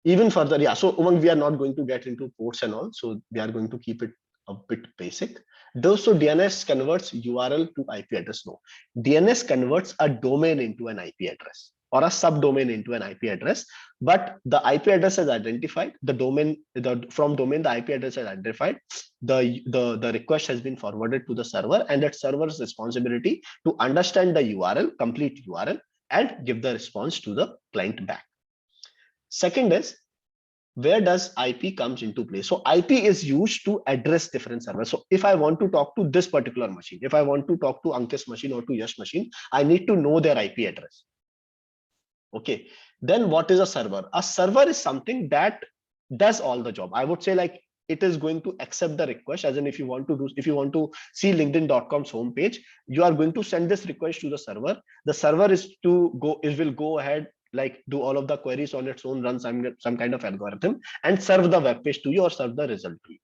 [SPEAKER 1] Even further, yeah, so Umang, we are not going to get into ports and all, so we are going to keep it a bit basic. Though, so DNS converts URL to IP address? No, DNS converts a domain into an IP address, or a subdomain into an IP address, but the IP address is identified, the domain, from domain the IP address is identified, the request has been forwarded to the server, and that server's responsibility to understand the URL, complete URL, and give the response to the client back. Second is, where does IP comes into play? So IP is used to address different servers. So if I want to talk to this particular machine, if I want to talk to Ankit's machine or to Yash machine, I need to know their IP address. Okay, then what is a server? A server is something that does all the job. I would say like it is going to accept the request, as in if you want to see linkedin.com's homepage, you are going to send this request to the server. The server will go ahead, like do all of the queries on its own, run some kind of algorithm and serve the web page to you, or serve the result to you.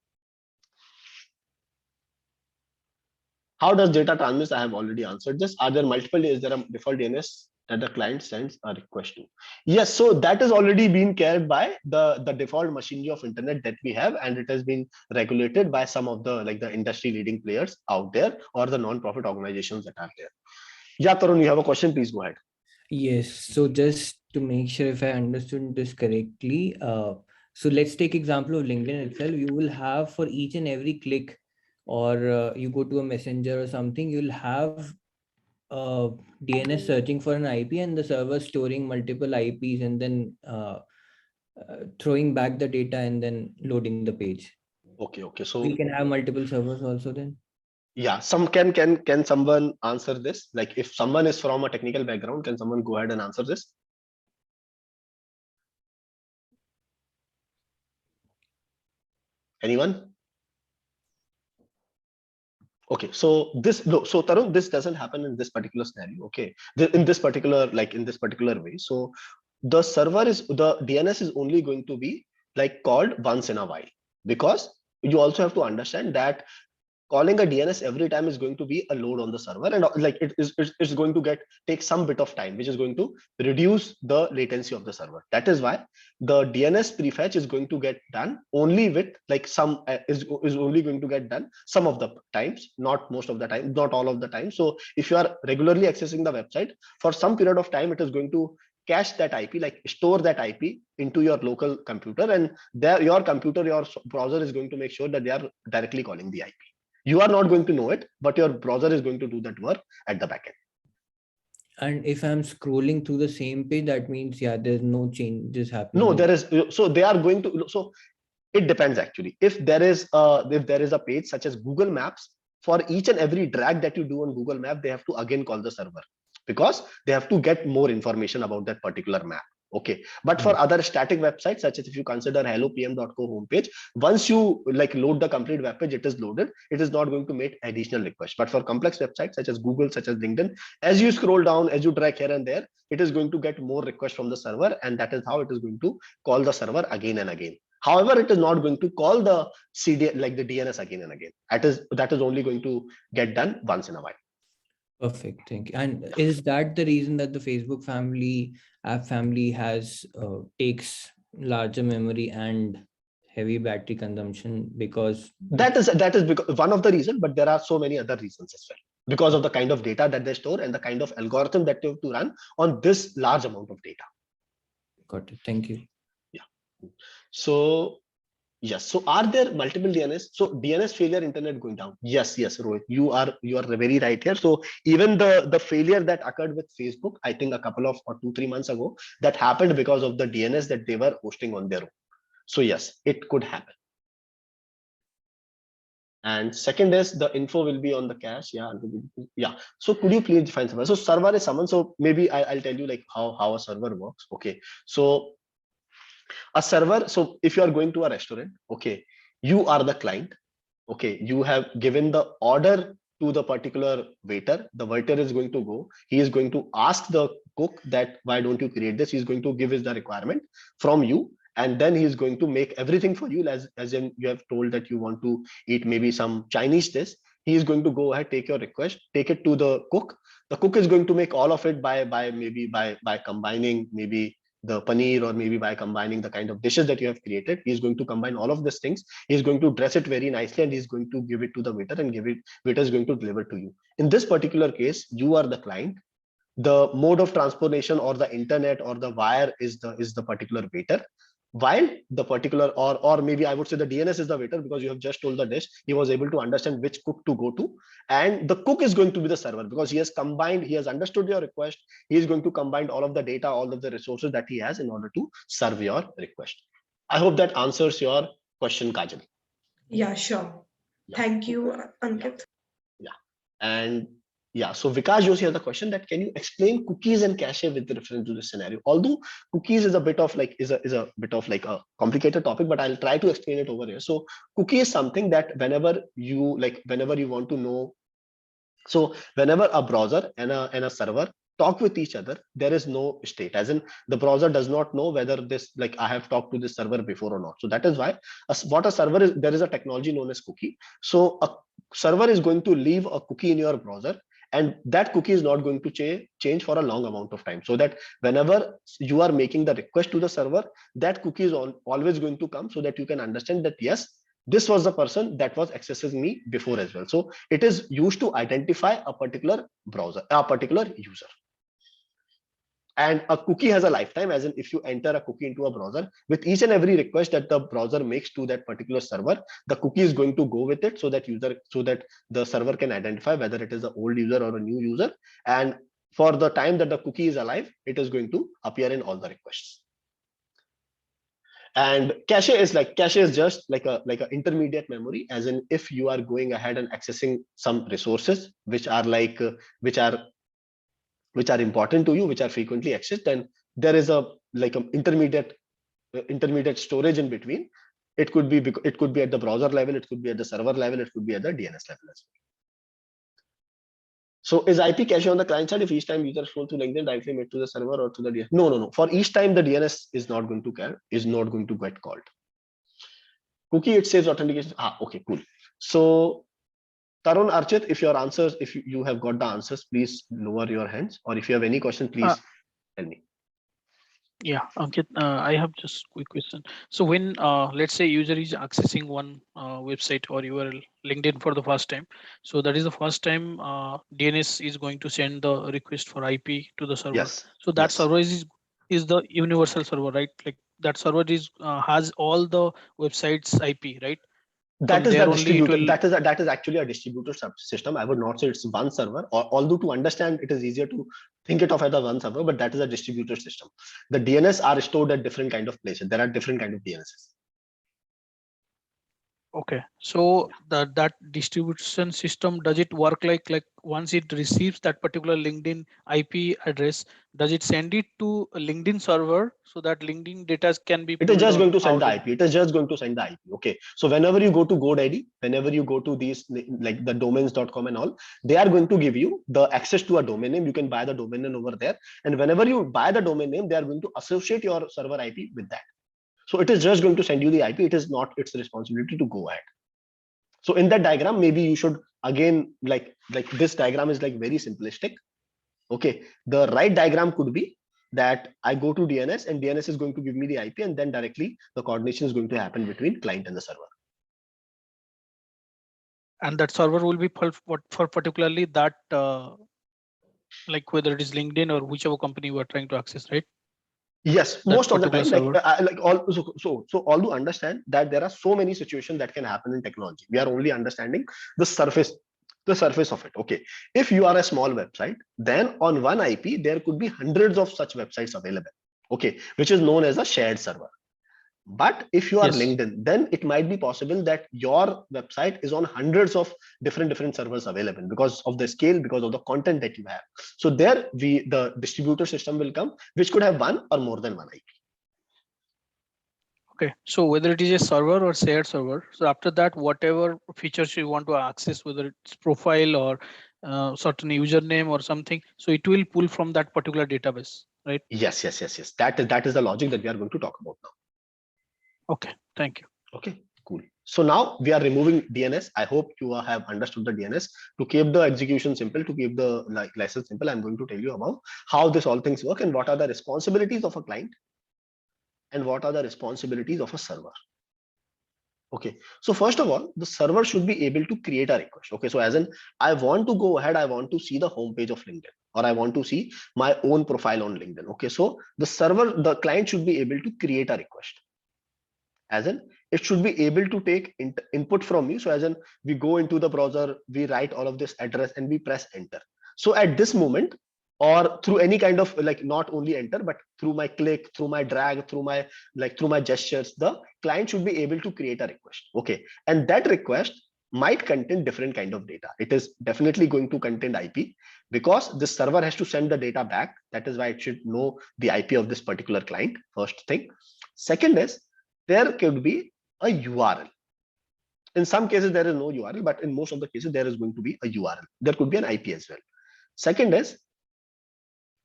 [SPEAKER 1] How does data transmit? I have already answered this. Are there multiple? Is there a default DNS that the client sends a request to. Yes, so that is already been carried by the default machinery of internet that we have, and it has been regulated by some of the like the industry leading players out there or the non-profit organizations that are there. Yeah, Tarun, you have a question, please go ahead.
[SPEAKER 5] Yes, so just to make sure if I understood this correctly, so let's take example of LinkedIn itself. You will have for each and every click, or you go to a messenger or something, you'll have DNS searching for an IP and the server storing multiple IPs and then throwing back the data and then loading the page.
[SPEAKER 1] Okay, so
[SPEAKER 5] We can have multiple servers also then.
[SPEAKER 1] yeah, some can someone answer this? Like if someone is from a technical background, can someone go ahead and answer this? Anyone? Okay, so so Tarun, this doesn't happen in this particular scenario. Okay, in this particular way. So the DNS is only going to be like called once in a while, because you also have to understand that calling a DNS every time is going to be a load on the server, and like it's going to take some bit of time, which is going to reduce the latency of the server. That is why the DNS prefetch is going to get done only with like some is only going to get done some of the times, not most of the time, not all of the time. So if you are regularly accessing the website for some period of time, it is going to cache that IP, like store that IP into your local computer, and there your browser is going to make sure that they are directly calling the IP. You are not going to know it, but your browser is going to do that work at the backend.
[SPEAKER 5] And if I'm scrolling through the same page, that means, yeah, there's no changes happening.
[SPEAKER 1] No, there is. So they are going to. So it depends actually. If there is a page such as Google Maps, for each and every drag that you do on Google Map, they have to again call the server, because they have to get more information about that particular map. Okay, but for other static websites, such as if you consider hellopm.co homepage, once you like load the complete web page, it is loaded. It is not going to make additional requests. But for complex websites such as Google, such as LinkedIn, as you scroll down, as you drag here and there, it is going to get more requests from the server, and that is how it is going to call the server again and again. However, it is not going to call the CD like the DNS again and again. That is only going to get done once in a while.
[SPEAKER 5] Perfect, thank you. And is that the reason that the Facebook app family has takes larger memory and heavy battery consumption? Because
[SPEAKER 1] that is because one of the reasons, but there are so many other reasons as well, because of the kind of data that they store and the kind of algorithm that they have to run on this large amount of data.
[SPEAKER 5] Got it, thank you.
[SPEAKER 1] Yeah. So yes. So are there multiple DNS? So DNS failure, internet going down. Yes, Rohit, you are very right here. So even the failure that occurred with Facebook, I think a couple of or 2-3 months ago, that happened because of the DNS that they were hosting on their own. So yes, it could happen. And second is the info will be on the cache. Yeah. So could you please define server? So server is someone. So maybe I'll tell you like how a server works. Okay. So a server, so if you are going to a restaurant, okay, you are the client, okay, you have given the order to the particular waiter. The waiter is going to go, he is going to ask the cook that why don't you create this. He's going to give his the requirement from you, and then he's going to make everything for you, as in you have told that you want to eat maybe some Chinese dish. He is going to go ahead, take your request, take it to the cook. The cook is going to make all of it by combining maybe the paneer, or maybe by combining the kind of dishes that you have created. He's going to combine all of these things. He's going to dress it very nicely, and he's going to give it to the waiter, and waiter is going to deliver to you. In this particular case, you are the client. The mode of transportation or the internet or the wire is the particular waiter, while the particular or maybe I would say the DNS is the waiter, because you have just told the dish. He was able to understand which cook to go to, and the cook is going to be the server, because he has understood your request. He is going to combine all of the data, all of the resources that he has in order to serve your request. I hope that answers your question, Kajal.
[SPEAKER 6] Yeah, sure. Yeah. Thank you, Ankit.
[SPEAKER 1] Yeah. And yeah, so Vikas Joshi has a question that can you explain cookies and cache with reference to this scenario? Although cookies is a bit of like a complicated topic, but I'll try to explain it over here. So cookie is something that whenever you want to know, so whenever a browser and a server talk with each other, there is no state, as in the browser does not know whether this, like I have talked to this server before or not. So that is why what a server is, there is a technology known as cookie. So a server is going to leave a cookie in your browser, and that cookie is not going to change for a long amount of time, so that whenever you are making the request to the server, that cookie is always going to come, so that you can understand that yes, this was the person that was accessing me before as well. So it is used to identify a particular browser, a particular user. And a cookie has a lifetime, as in if you enter a cookie into a browser, with each and every request that the browser makes to that particular server, the cookie is going to go with it, so that the server can identify whether it is an old user or a new user. And for the time that the cookie is alive, it is going to appear in all the requests. And cache is just like a intermediate memory, as in if you are going ahead and accessing some resources which are important to you, which are frequently accessed, then there is a intermediate storage in between. It could be at the browser level, it could be at the server level, it could be at the DNS level as well. So is IP cache on the client side if each time user scroll to LinkedIn directly made to the server or to the DNS? No. For each time the DNS is not going to get called. Cookie, it saves authentication. Okay, cool. So Tarun, Archit, if you have got the answers, please lower your hands, or if you have any question, please tell me.
[SPEAKER 4] Yeah, Ankit, I have just quick question. So when let's say user is accessing one website or URL, LinkedIn for the first time, so that is the first time DNS is going to send the request for IP to the server.
[SPEAKER 1] Yes.
[SPEAKER 4] So that
[SPEAKER 1] yes.
[SPEAKER 4] server is the universal server, right? Like that server is has all the websites IP, right?
[SPEAKER 1] That is the distributor.
[SPEAKER 4] Will...
[SPEAKER 1] That is actually a distributor system. I would not say it's one server, although to understand it is easier to think it of as a one server, but that is a distributor system. The DNS are stored at different kind of places. There are different kind of DNSs.
[SPEAKER 4] Okay, so that distribution system, does it work like once it receives that particular LinkedIn IP address, does it send it to a LinkedIn server so that LinkedIn data can be?
[SPEAKER 1] It is just going to send the IP. It is just going to send the IP. Okay, so whenever you go to GoDaddy, whenever you go to these like the domains.com and all, they are going to give you the access to a domain name. You can buy the domain name over there, and whenever you buy the domain name, they are going to associate your server IP with that. So it is just going to send you the IP. It is not its responsibility to go ahead. So in that diagram, maybe you should again like this diagram is like very simplistic. Okay, the right diagram could be that I go to DNS and DNS is going to give me the IP, and then directly the coordination is going to happen between client and the server.
[SPEAKER 4] And that server will be for particularly that like whether it is LinkedIn or whichever company you are trying to access, right?
[SPEAKER 1] Yes,
[SPEAKER 4] That
[SPEAKER 1] most of the time,
[SPEAKER 4] server.
[SPEAKER 1] so although understand that there are so many situations that can happen in technology, we are only understanding the surface of it. Okay, if you are a small website, then on one IP there could be hundreds of such websites available. Okay, which is known as a shared server. But if you are LinkedIn, then it might be possible that your website is on hundreds of different servers available because of the scale, because of the content that you have. So there the distributor system will come, which could have one or more than one IP.
[SPEAKER 4] Okay, so whether it is a server or shared server, so after that, whatever features you want to access, whether it's profile or certain username or something, so it will pull from that particular database, right?
[SPEAKER 1] Yes. That is the logic that we are going to talk about now.
[SPEAKER 4] Okay, thank you.
[SPEAKER 1] Okay, cool. So now we are removing DNS. I hope you have understood the DNS. To keep the execution simple, to keep the license simple, I'm going to tell you about how this all things work and what are the responsibilities of a client and what are the responsibilities of a server. Okay, so first of all, the server should be able to create a request. Okay, so as in I want to go ahead, I want to see the homepage of LinkedIn, or I want to see my own profile on LinkedIn. Okay, so the client should be able to create a request. As in it should be able to take input from me. So as in we go into the browser, we write all of this address and we press enter. So at this moment, or through any kind of not only enter, but through my click, through my drag, through my gestures, the client should be able to create a request. Okay, and that request might contain different kind of data. It is definitely going to contain IP because the server has to send the data back. That is why it should know the IP of this particular client. First thing. Second is there could be a URL. In some cases, there is no URL, but in most of the cases, there is going to be a URL. There could be an IP as well. Second is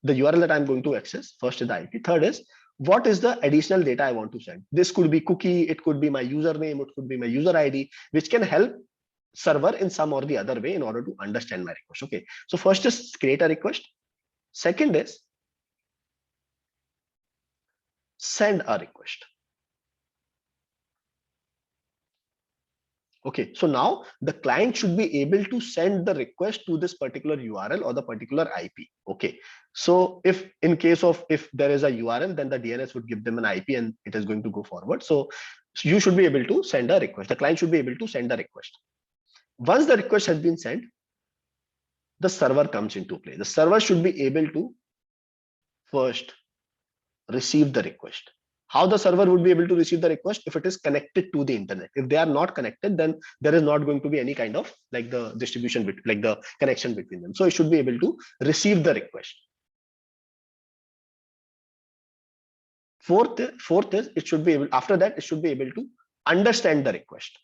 [SPEAKER 1] the URL that I'm going to access. First is the IP. Third is what is the additional data I want to send. This could be cookie, it could be my username, it could be my user ID, which can help server in some or the other way in order to understand my request. Okay, so first is create a request. Second is send a request. Okay, so now the client should be able to send the request to this particular URL or the particular IP. Okay, so if in case of if there is a URL, then the DNS would give them an IP and it is going to go forward. So you should be able to send a request. The client should be able to send a request. Once the request has been sent, the server comes into play. The server should be able to first receive the request. How the server would be able to receive the request? If it is connected to the internet. If they are not connected, then there is not going to be any kind of like the distribution, like the connection between them. So it should be able to receive the request. Fourth is it should be able, after that it should be able to understand the request.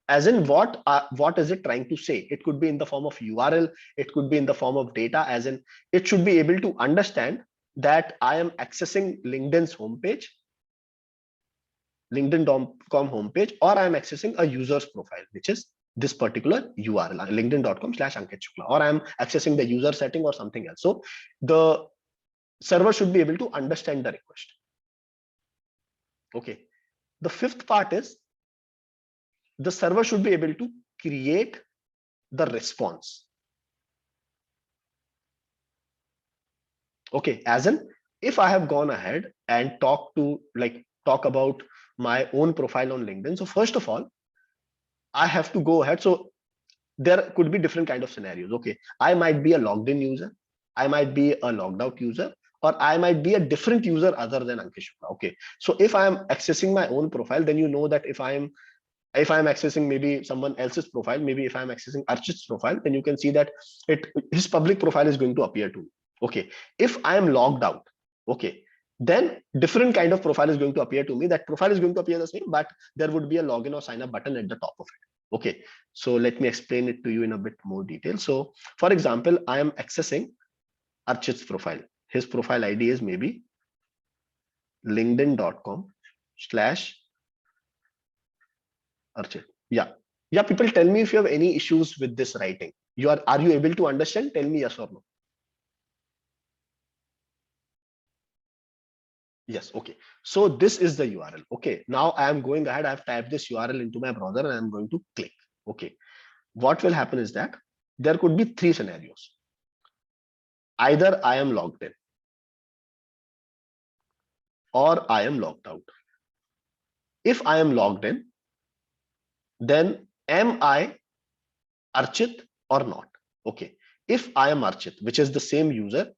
[SPEAKER 1] As in what is it trying to say? It could be in the form of URL, it could be in the form of data, as in it should be able to understand that I am accessing LinkedIn's homepage, linkedin.com homepage, or I am accessing a user's profile, which is this particular URL, linkedin.com/Ankit Shukla, or I am accessing the user setting or something else. So the server should be able to understand the request. Okay. The fifth part is the server should be able to create the response. Okay, as in if I have gone ahead and talk about my own profile on LinkedIn. So first of all, I have to go ahead. So there could be different kind of scenarios. Okay, I might be a logged in user, I might be a logged out user, or I might be a different user other than Ankit Shukla. Okay, so if I am accessing my own profile, then you know that if I am accessing maybe someone else's profile, maybe if I'm accessing Archit's profile, then you can see that his public profile is going to appear to me. Okay, if I am logged out, okay, then different kind of profile is going to appear to me. That profile is going to appear the same, but there would be a login or sign up button at the top of it. Okay, so let me explain it to you in a bit more detail. So for example, I am accessing Archit's profile. His profile ID is maybe linkedin.com/Archit. Yeah, people, tell me if you have any issues with this writing. Are you able to understand? Tell me yes or no. Yes. Okay, so this is the URL. Okay, now I am going ahead, I have typed this URL into my browser and I'm going to click. Okay, what will happen is that there could be three scenarios. Either I am logged in or I am logged out. If I am logged in, then am I Archit or not? Okay, if I am Archit, which is the same user,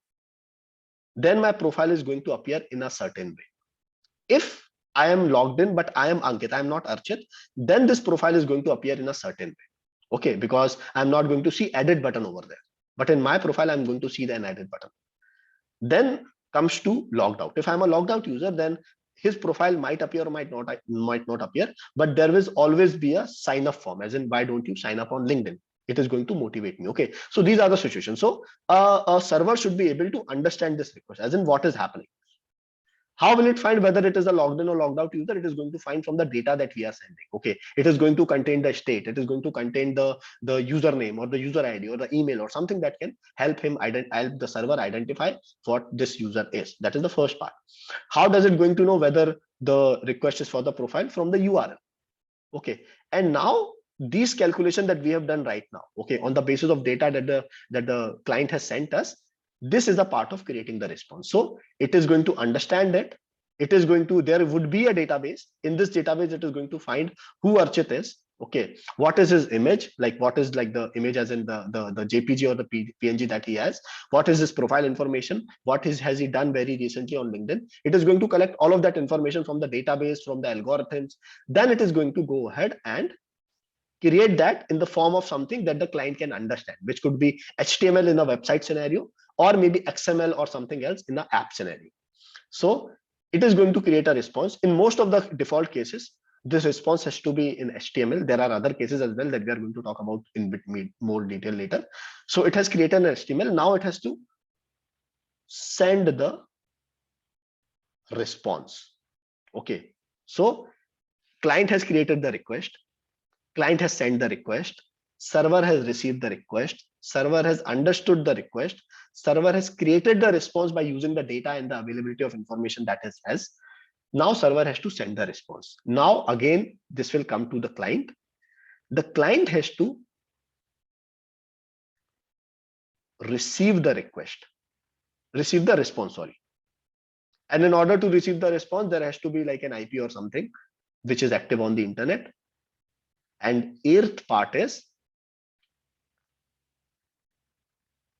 [SPEAKER 1] then my profile is going to appear in a certain way. If I am logged in, but I am Ankit, I am not Archit, then this profile is going to appear in a certain way. Okay, because I'm not going to see edit button over there. But in my profile, I'm going to see an edit button. Then comes to logged out. If I'm a logged out user, then his profile might appear or might not appear, but there will always be a sign up form, as in why don't you sign up on LinkedIn? It is going to motivate me. Okay, so these are the situations. So a server should be able to understand this request, as in what is happening. How will it find whether it is a logged in or logged out user? It is going to find from the data that we are sending. Okay, it is going to contain the state, it is going to contain the username or the user ID or the email or something that can help help the server identify what this user is. That is the first part. How does it going to know whether the request is for the profile? From the URL. Okay, and now these calculation that we have done right now, okay, on the basis of data that the client has sent us, this is a part of creating the response. So it is going to understand it. It is going to, there would be a database. In this database, it is going to find who Archit is. Okay, what is his image? Like what is like the image, as in the JPG or the PNG that he has? What is his profile information? Has he done very recently on LinkedIn? It is going to collect all of that information from the database, from the algorithms. Then it is going to go ahead and create that in the form of something that the client can understand, which could be HTML in a website scenario, or maybe XML or something else in the app scenario. So it is going to create a response. In most of the default cases, this response has to be in HTML. There are other cases as well that we are going to talk about in more detail later. So it has created an HTML. Now it has to send the response. Okay, so client has created the request. client has sent the request, server has received the request, server has understood the request, server has created the response by using the data and the availability of information that it has. Now server has to send the response. Now again, this will come to the client. The client has to receive the request, receive the response, sorry. And in order to receive the response, there has to be like an IP or something which is active on the internet. And eighth part is,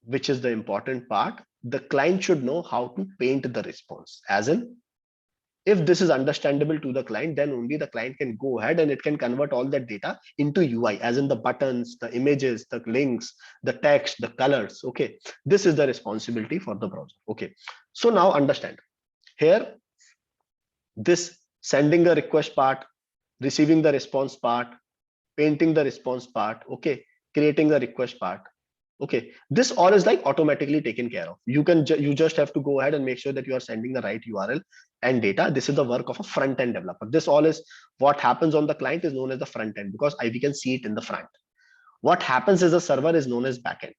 [SPEAKER 1] which is the important part, the client should know how to paint the response. As in, if this is understandable to the client, then only the client can go ahead and it can convert all that data into UI, as in the buttons, the images, the links, the text, the colors. Okay, this is the responsibility for the browser. Okay, so now understand here, this sending the request part, receiving the response part, painting the response part, okay, creating the request part. Okay, this all is like automatically taken care of. You just have to go ahead and make sure that you are sending the right URL and data. This is the work of a front end developer. This all is what happens on the client is known as the front end, because we can see it in the front. What happens is the server is known as backend.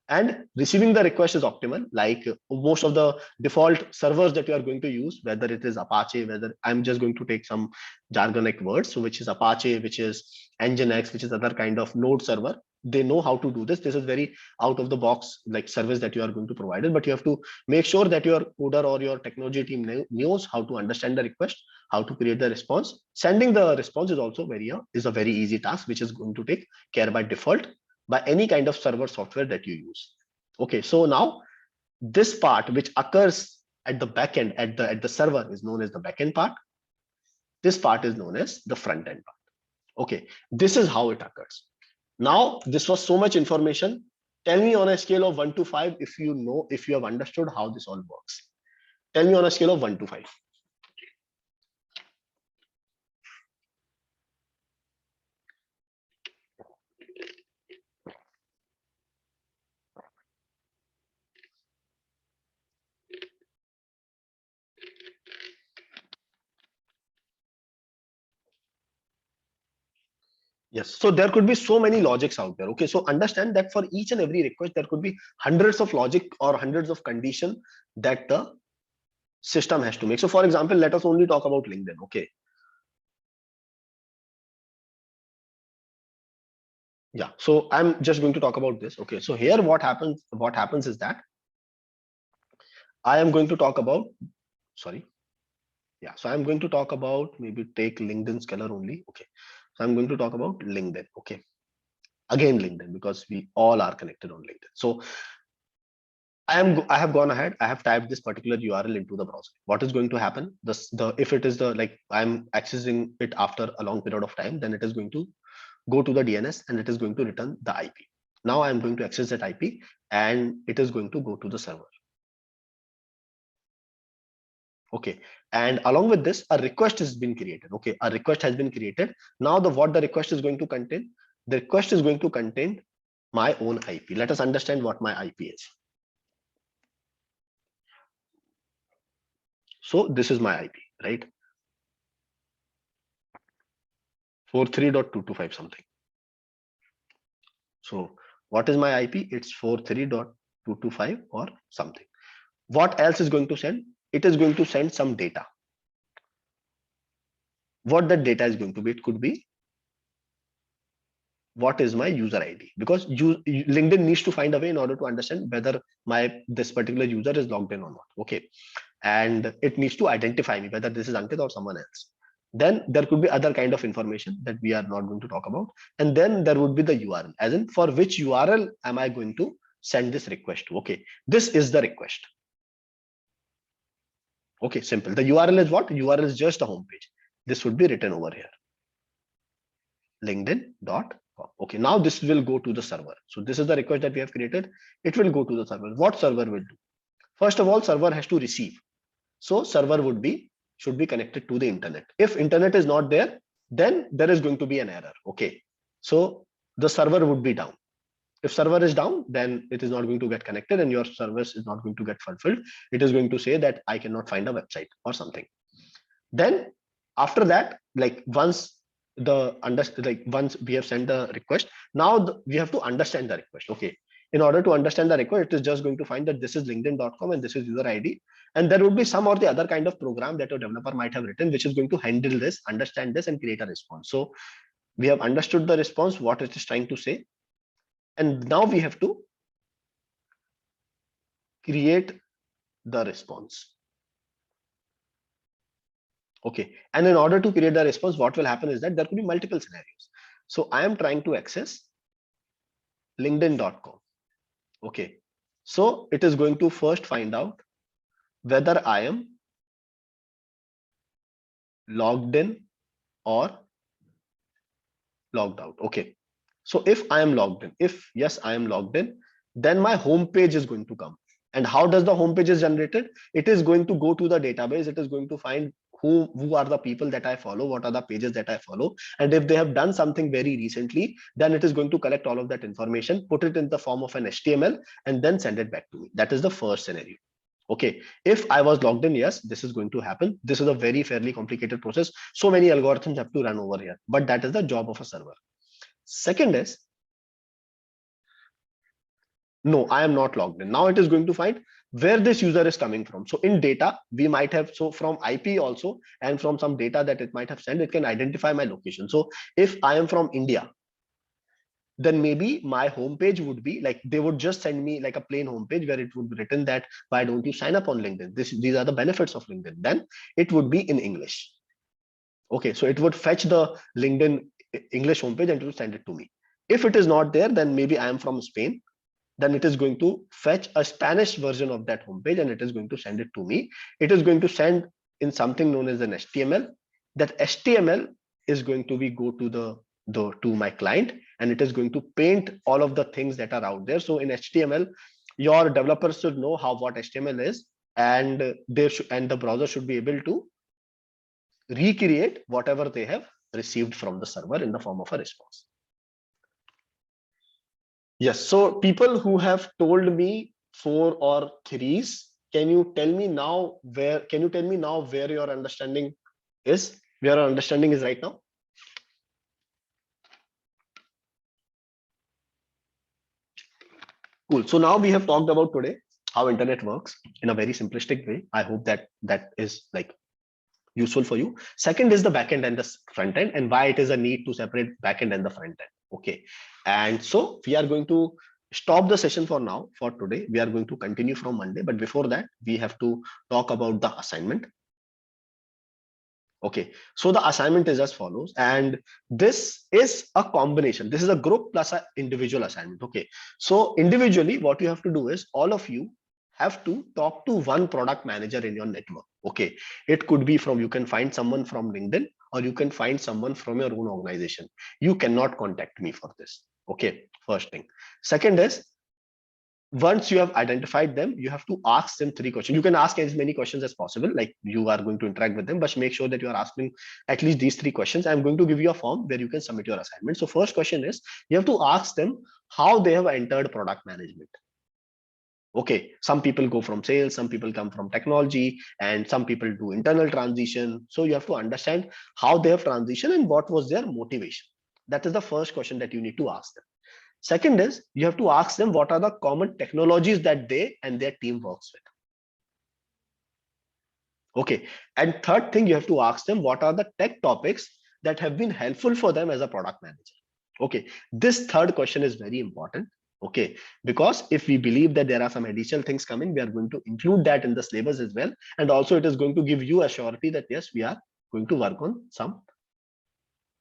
[SPEAKER 1] And receiving the request is optimal. Like most of the default servers that you are going to use, whether it is Apache, whether I'm just going to take some jargonic words, so which is Apache, which is Nginx, which is other kind of node server. They know how to do this. This is very out of the box like service that you are going to provide it, but you have to make sure that your coder or your technology team knows how to understand the request, how to create the response. Sending the response is also a very easy task, which is going to take care by default by any kind of server software that you use. Okay, so now this part which occurs at the backend at the server is known as the backend part. This part is known as the front end part. Okay, this is how it occurs. Now, this was so much information. Tell me on a scale of 1 to 5 if you have understood how this all works. Tell me on a scale of 1 to 5. Yes, so there could be so many logics out there. Okay, so understand that for each and every request, there could be hundreds of logic or hundreds of conditions that the system has to make. So for example, let us only talk about LinkedIn. Okay. Yeah, so I'm just going to talk about this. Okay, so here what happens is that I am going to talk about, sorry. Yeah, so I'm going to talk about, maybe take LinkedIn's color only. Okay, so I'm going to talk about LinkedIn. Okay, again LinkedIn, because we all are connected on LinkedIn. So I have gone ahead, I have typed this particular URL into the browser. What is going to happen? If it is the like I'm accessing it after a long period of time, then it is going to go to the DNS and it is going to return the IP. Now I'm going to access that IP and it is going to go to the server. Okay, and along with this, a request has been created. Okay, a request has been created. Now what the request is going to contain? The request is going to contain my own IP. Let us understand what my IP is. So this is my IP, right? 43.225 something. So what is my IP? It's 43.225 or something. What else is going to send? It is going to send some data. What that data is going to be? It could be, what is my user ID? Because LinkedIn needs to find a way in order to understand whether this particular user is logged in or not. Okay, and it needs to identify me whether this is Ankit or someone else. Then there could be other kind of information that we are not going to talk about, and then there would be the URL, as in for which URL am I going to send this request to. Okay, this is the request. Okay, simple. The URL is what? URL is just a home page. This would be written over here, linkedin.com. Okay, now this will go to the server. So this is the request that we have created. It will go to the server. What server will do? First of all, server has to receive. So server should be connected to the internet. If internet is not there, then there is going to be an error. Okay, so the server would be down. If server is down, then it is not going to get connected and your service is not going to get fulfilled. It is going to say that I cannot find a website or something. Then after that, like once once we have sent the request, now we have to understand the request. Okay. In order to understand the request, it is just going to find that this is linkedin.com and this is user ID. And there would be some or the other kind of program that a developer might have written, which is going to handle this, understand this, and create a response. So we have understood the response, what it is trying to say. And now we have to create the response. Okay. And in order to create the response, what will happen is that there could be multiple scenarios. So I am trying to access linkedin.com. Okay. So it is going to first find out whether I am logged in or logged out. Okay. So if I am logged in, if yes, I am logged in, then my home page is going to come. And how does the home page is generated? It is going to go to the database. It is going to find who are the people that I follow, what are the pages that I follow. And if they have done something very recently, then it is going to collect all of that information, put it in the form of an HTML, and then send it back to me. That is the first scenario. Okay, if I was logged in, yes, this is going to happen. This is a very fairly complicated process. So many algorithms have to run over here, but that is the job of a server. Second is, no, I am not logged in. Now it is going to find where this user is coming from. So in data, we might have, so from IP also, and from some data that it might have sent, it can identify my location. So if I am from India, then maybe my homepage would be like, they would just send me like a plain homepage where it would be written that, why don't you sign up on LinkedIn? These are the benefits of LinkedIn. Then it would be in English. Okay, so it would fetch the LinkedIn English homepage and it would send it to me. If it is not there, then maybe I am from Spain. Then it is going to fetch a Spanish version of that homepage and it is going to send it to me. It is going to send in something known as an HTML. That HTML is going to be go to to my client, and it is going to paint all of the things that are out there. So in HTML, your developers should know what HTML is, and the browser should be able to recreate whatever they have received from the server in the form of a response. Yes, so people who have told me 4 or 3s, can you tell me now where your understanding is? Where your understanding is right now? Cool. So now we have talked about today how internet works in a very simplistic way. I hope that is like useful for you. Second is the backend and the front end, and why it is a need to separate backend and the front end. Okay, and so we are going to stop the session for now. For today, we are going to continue from Monday, but before that, we have to talk about the assignment. Okay, so the assignment is as follows, and this is a combination. This is a group plus an individual assignment. Okay, so individually, what you have to do is all of you have to talk to one product manager in your network. Okay, it could be from, you can find someone from LinkedIn, or you can find someone from your own organization. You cannot contact me for this. Okay, first thing. Second is, once you have identified them, you have to ask them 3 questions. You can ask as many questions as possible, like you are going to interact with them, but make sure that you are asking at least these 3 questions. I'm going to give you a form where you can submit your assignment. So first question is, you have to ask them how they have entered product management. Okay, some people go from sales, some people come from technology, and some people do internal transition. So you have to understand how they have transitioned and what was their motivation. That is the first question that you need to ask them. Second is, you have to ask them what are the common technologies that they and their team works with. Okay, and third thing, you have to ask them what are the tech topics that have been helpful for them as a product manager. Okay, this third question is very important. Okay, because if we believe that there are some additional things coming, we are going to include that in the syllabus as well. And also it is going to give you a surety that yes, we are going to work on some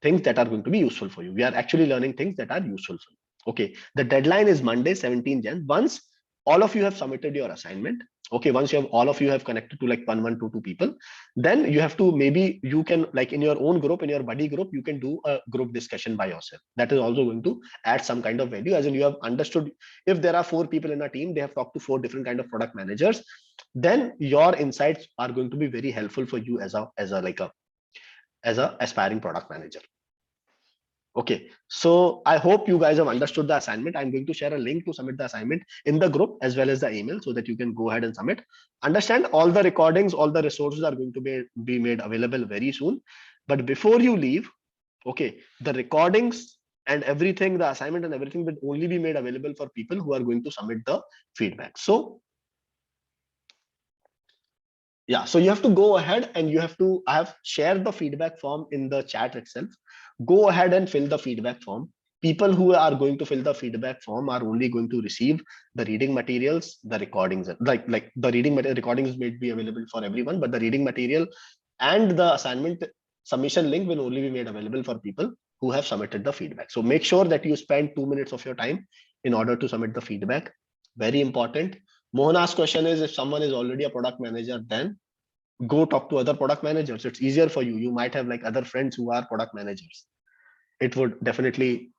[SPEAKER 1] things that are going to be useful for you. We are actually learning things that are useful for you. Okay, the deadline is Monday, 17 Jan. Once all of you have submitted your assignment, okay, once you have all of you have connected to like 2 people, then you have to, maybe you can, like in your own group, in your buddy group, you can do a group discussion by yourself. That is also going to add some kind of value, as in you have understood, if there are 4 people in a team, they have talked to 4 different kind of product managers, then your insights are going to be very helpful for you as a aspiring product manager. Okay, so I hope you guys have understood the assignment. I'm going to share a link to submit the assignment in the group as well as the email, so that you can go ahead and submit. Understand, all the recordings, all the resources are going to be made available very soon. But before you leave, Okay, the recordings and everything, the assignment and everything will only be made available for people who are going to submit the feedback. So yeah, so you have to go ahead and you have to, I have shared the feedback form in the chat itself. Go ahead and fill the feedback form. People who are going to fill the feedback form are only going to receive the reading materials, the recordings, like the reading material recordings may be available for everyone, but the reading material and the assignment submission link will only be made available for people who have submitted the feedback. So make sure that you spend 2 minutes of your time in order to submit the feedback. Very important. Mohana's question is, if someone is already a product manager, then go talk to other product managers. It's easier for you. You might have like other friends who are product managers. It would definitely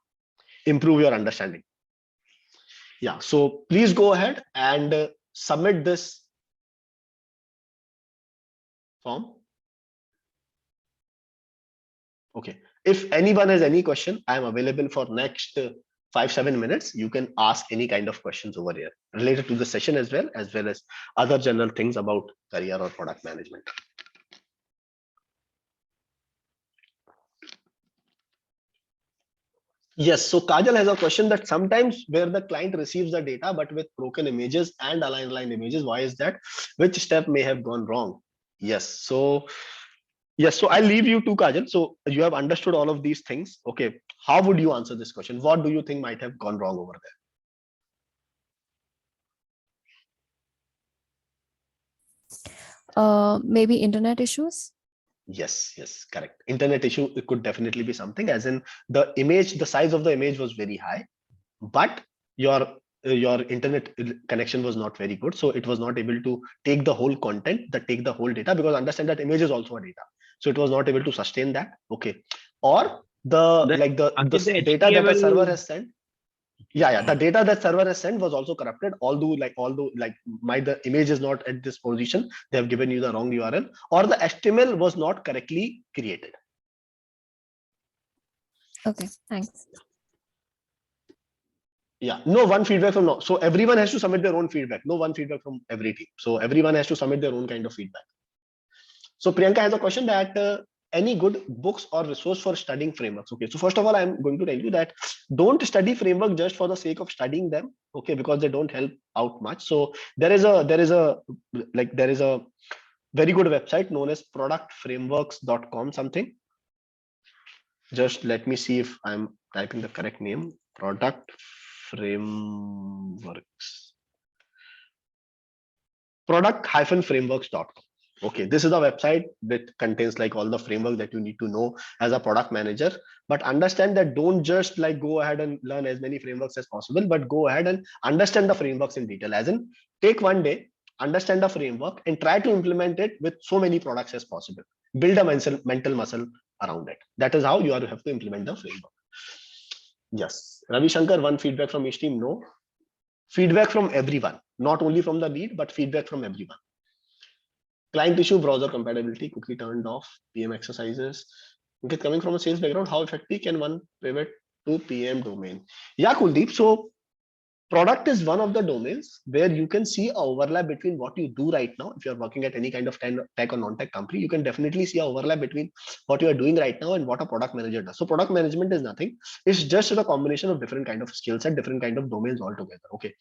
[SPEAKER 1] improve your understanding. Yeah, so please go ahead and submit this form. Okay, if anyone has any question, I am available for next 5-7 minutes. You can ask any kind of questions over here related to the session as well as other general things about career or product management. Yes, so Kajal has a question that sometimes where the client receives the data but with broken images and aligned images, why is that? Which step may have gone wrong? Yes, so I'll leave you to Kajal. So you have understood all of these things. Okay, how would you answer this question? What do you think might have gone wrong over there?
[SPEAKER 7] Maybe internet issues.
[SPEAKER 1] Yes, correct. Internet issue, it could definitely be something, as in the image, the size of the image was very high, but your internet connection was not very good, so it was not able to take the whole content, take the whole data, because understand that image is also a data, so it was not able to sustain that. Okay, or the data that the server has sent. Yeah, the data that server has sent was also corrupted, although the image is not at this position, they have given you the wrong URL, or the HTML was not correctly created.
[SPEAKER 7] Okay, thanks.
[SPEAKER 1] Yeah, no one feedback from no. So everyone has to submit their own feedback. No one feedback from every team. So everyone has to submit their own kind of feedback. So Priyanka has a question that any good books or resource for studying frameworks. Okay, so first of all, I'm going to tell you that don't study framework just for the sake of studying them. Okay, because they don't help out much. So there is a very good website known as productframeworks.com something. Just let me see if I'm typing the correct name. Product frameworks. Product-frameworks.com. Okay, this is a website that contains like all the framework that you need to know as a product manager. But understand that don't just like go ahead and learn as many frameworks as possible, but go ahead and understand the frameworks in detail. As in, take one day, understand the framework, and try to implement it with so many products as possible. Build a mental muscle around it. That is how you have to implement the framework. Yes, Ravi Shankar, one feedback from each team. No, feedback from everyone, not only from the lead, but feedback from everyone. Client issue, browser compatibility, cookie turned off, PM exercises. Okay, coming from a sales background, how effective can one pivot to PM domain? Yeah, Kuldeep. So product is one of the domains where you can see an overlap between what you do right now. If you're working at any kind of tech or non-tech company, you can definitely see an overlap between what you are doing right now and what a product manager does. So product management is nothing. It's just a combination of different kind of skill set, different kind of domains altogether. Okay.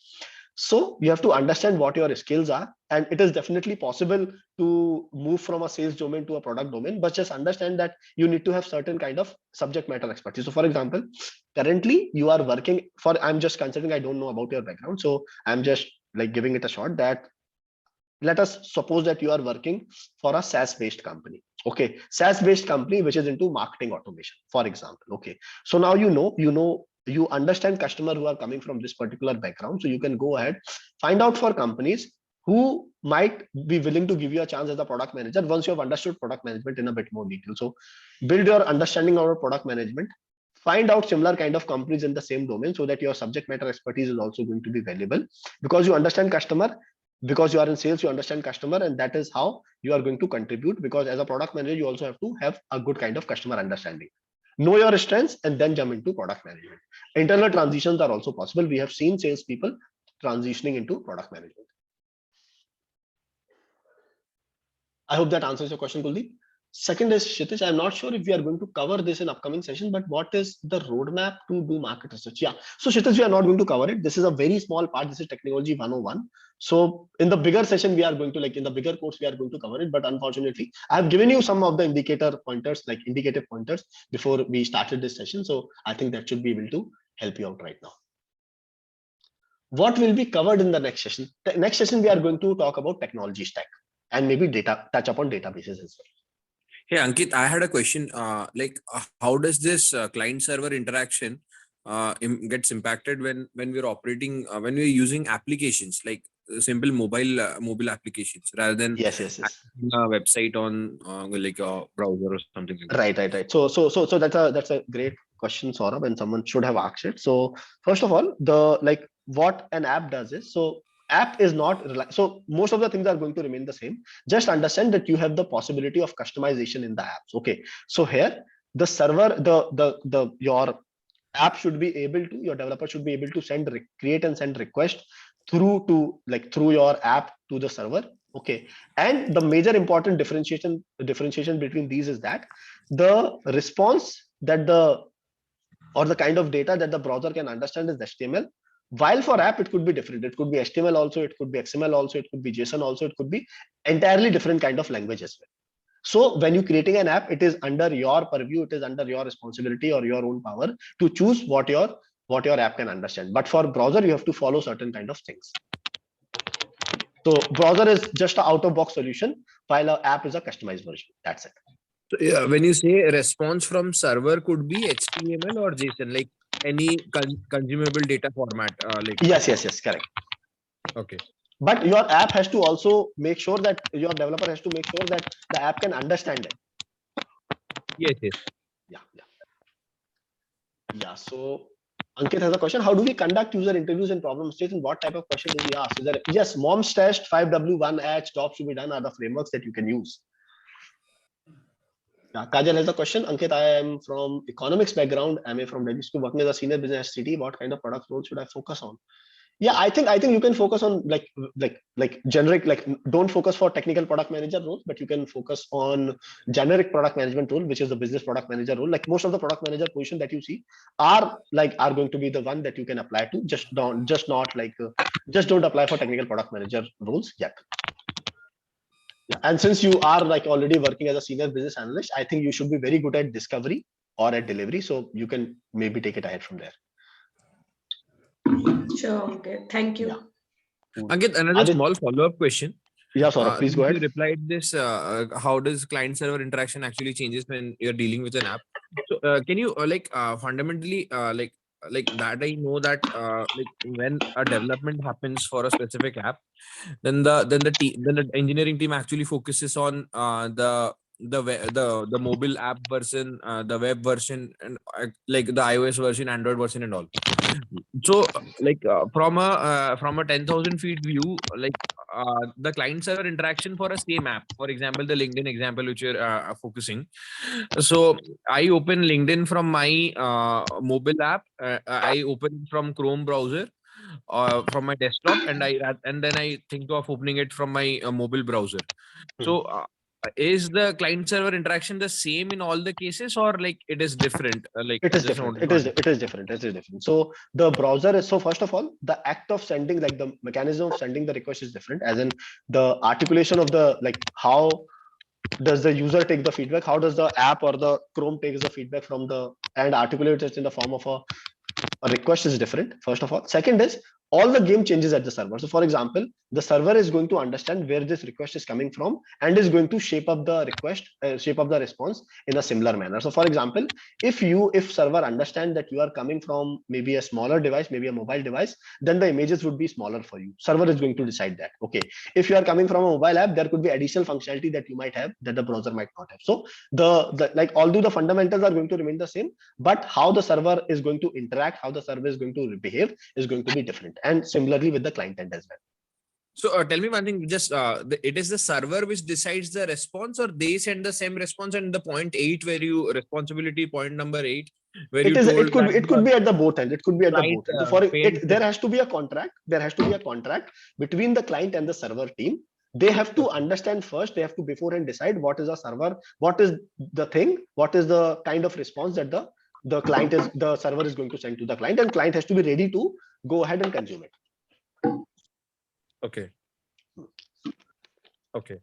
[SPEAKER 1] So you have to understand what your skills are, and it is definitely possible to move from a sales domain to a product domain, but just understand that you need to have certain kind of subject matter expertise. So for example, currently you are working for, I'm just considering, I don't know about your background, so I'm just like giving it a shot that let us suppose that you are working for a SaaS based company. Okay, SaaS based company which is into marketing automation, for example. Okay, so now you understand customer who are coming from this particular background, so you can go ahead, find out for companies who might be willing to give you a chance as a product manager once you have understood product management in a bit more detail. So build your understanding of product management, find out similar kind of companies in the same domain, so that your subject matter expertise is also going to be valuable, because you understand customer, because you are in sales, you understand customer, and that is how you are going to contribute, because as a product manager you also have to have a good kind of customer understanding. Know your strengths and then jump into product management. Internal transitions are also possible. We have seen sales people transitioning into product management. I hope that answers your question, Kuldeep. Second is, Kshitij, I'm not sure if we are going to cover this in upcoming session, but what is the roadmap to do market research? Yeah. So Kshitij, we are not going to cover it. This is a very small part. This is technology 101. So in the bigger session, we are going to, like in the bigger course, we are going to cover it. But unfortunately, I've given you some of the indicative pointers before we started this session. So I think that should be able to help you out right now. What will be covered in the next session? The next session, we are going to talk about technology stack and maybe touch upon databases as well.
[SPEAKER 8] Hey, Ankit, I had a question. How does this client-server interaction gets impacted when we're operating when we're using applications like simple mobile applications rather than
[SPEAKER 1] Yes.
[SPEAKER 8] a website on like a browser or something like that?
[SPEAKER 1] Right. So that's a great question, Saurabh, and someone should have asked it. So first of all, what an app does is, so app is not so most of the things are going to remain the same. Just understand that you have the possibility of customization in the apps. Okay, so here the server, your app should be able to, your developer should be able to create and send request through your app to the server. Okay, and the major important differentiation between these is that the response that the kind of data that the browser can understand is HTML. While for app, it could be different. It could be HTML also, it could be XML also, it could be JSON also, it could be entirely different kind of language as well. So when you're creating an app, it is under your purview, it is under your responsibility or your own power to choose what your app can understand. But for browser, you have to follow certain kind of things. So browser is just an out-of-box solution, while an app is a customized version. That's it.
[SPEAKER 8] So, yeah, when you say response from server could be HTML or JSON, like any consumable data format.
[SPEAKER 1] Yes, correct.
[SPEAKER 8] Okay.
[SPEAKER 1] But your app has to also make sure that your developer has to make sure that the app can understand it.
[SPEAKER 8] Yes.
[SPEAKER 1] Yeah. So Ankit has a question. How do we conduct user interviews in problem states, and what type of question do we ask? Is there, yes, MOMS test, 5W1 H, jobs to be done are the frameworks that you can use. Yeah, Kajal has a question. Ankit, I am from economics background. MA from Delhi School, working as a senior business city. What kind of product role should I focus on? Yeah, I think you can focus on like generic, don't focus for technical product manager roles, but you can focus on generic product management role, which is the business product manager role. Like most of the product manager position that you see are going to be the one that you can apply to. Just don't apply for technical product manager roles yet. Yeah. And since you are already working as a senior business analyst, I think you should be very good at discovery or at delivery. So you can maybe take it ahead from there.
[SPEAKER 6] Sure. Okay. Thank you.
[SPEAKER 1] Yeah.
[SPEAKER 8] Ankit, another small follow-up question.
[SPEAKER 1] Yeah, Saurabh, please go ahead.
[SPEAKER 8] You replied this. How does client-server interaction actually changes when you're dealing with an app? So, can you fundamentally like that? I know that when a development happens for a specific app, then the engineering team actually focuses on the mobile app version, the web version, and like the iOS version, Android version, and all. So from a 10,000 feet view, the client server interaction for a same app, for example, the LinkedIn example which you're focusing. So I open LinkedIn from my mobile app. I open from Chrome browser from my desktop, and then I think of opening it from my mobile browser. So is the client server interaction the same in all the cases, or like it is different?
[SPEAKER 1] It is different. It is different. So the browser is, so first of all, the act of sending, like the mechanism of sending the request is different, as in the articulation of the, how does the user take the feedback, how does the app or the Chrome takes the feedback from the and articulates it in the form of a request is different, first of all. Second is, all the game changes at the server. So for example, the server is going to understand where this request is coming from and is going to shape up the request, shape up the response in a similar manner. So for example, if server understand that you are coming from maybe a smaller device, maybe a mobile device, then the images would be smaller for you. Server is going to decide that. Okay, if you are coming from a mobile app, there could be additional functionality that you might have that the browser might not have. So although the fundamentals are going to remain the same, but how the server is going to interact, how the server is going to behave is going to be different. And similarly with the client end as well.
[SPEAKER 8] So tell me one thing, just it is the server which decides the response, or they send the same response, and the point 8 where you responsibility point number 8 where
[SPEAKER 1] it could be at the both end. It could be at the both end. So there has to be a contract. There has to be a contract between the client and the server team, they have to understand first, they have to beforehand decide what is a server, what is the thing, what is the kind of response that the client is, the server is going to send to the client, and client has to be ready to go ahead and consume it.
[SPEAKER 8] Okay. Okay.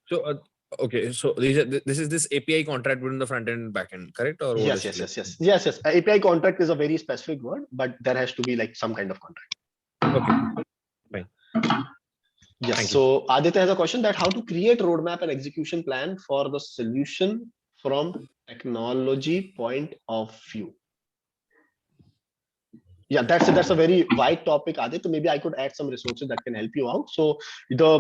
[SPEAKER 8] So okay, so this is this API contract between the front end and back end, correct? Or what
[SPEAKER 1] Yes,
[SPEAKER 8] is
[SPEAKER 1] yes,
[SPEAKER 8] it?
[SPEAKER 1] yes, yes, yes, yes. API contract is a very specific word, but there has to be like some kind of contract.
[SPEAKER 8] Okay, fine.
[SPEAKER 1] Yes.
[SPEAKER 8] Thank you.
[SPEAKER 1] So Aditya has a question that how to create roadmap and execution plan for the solution from technology point of view. Yeah, that's a very wide topic, Aditya. Maybe I could add some resources that can help you out. So the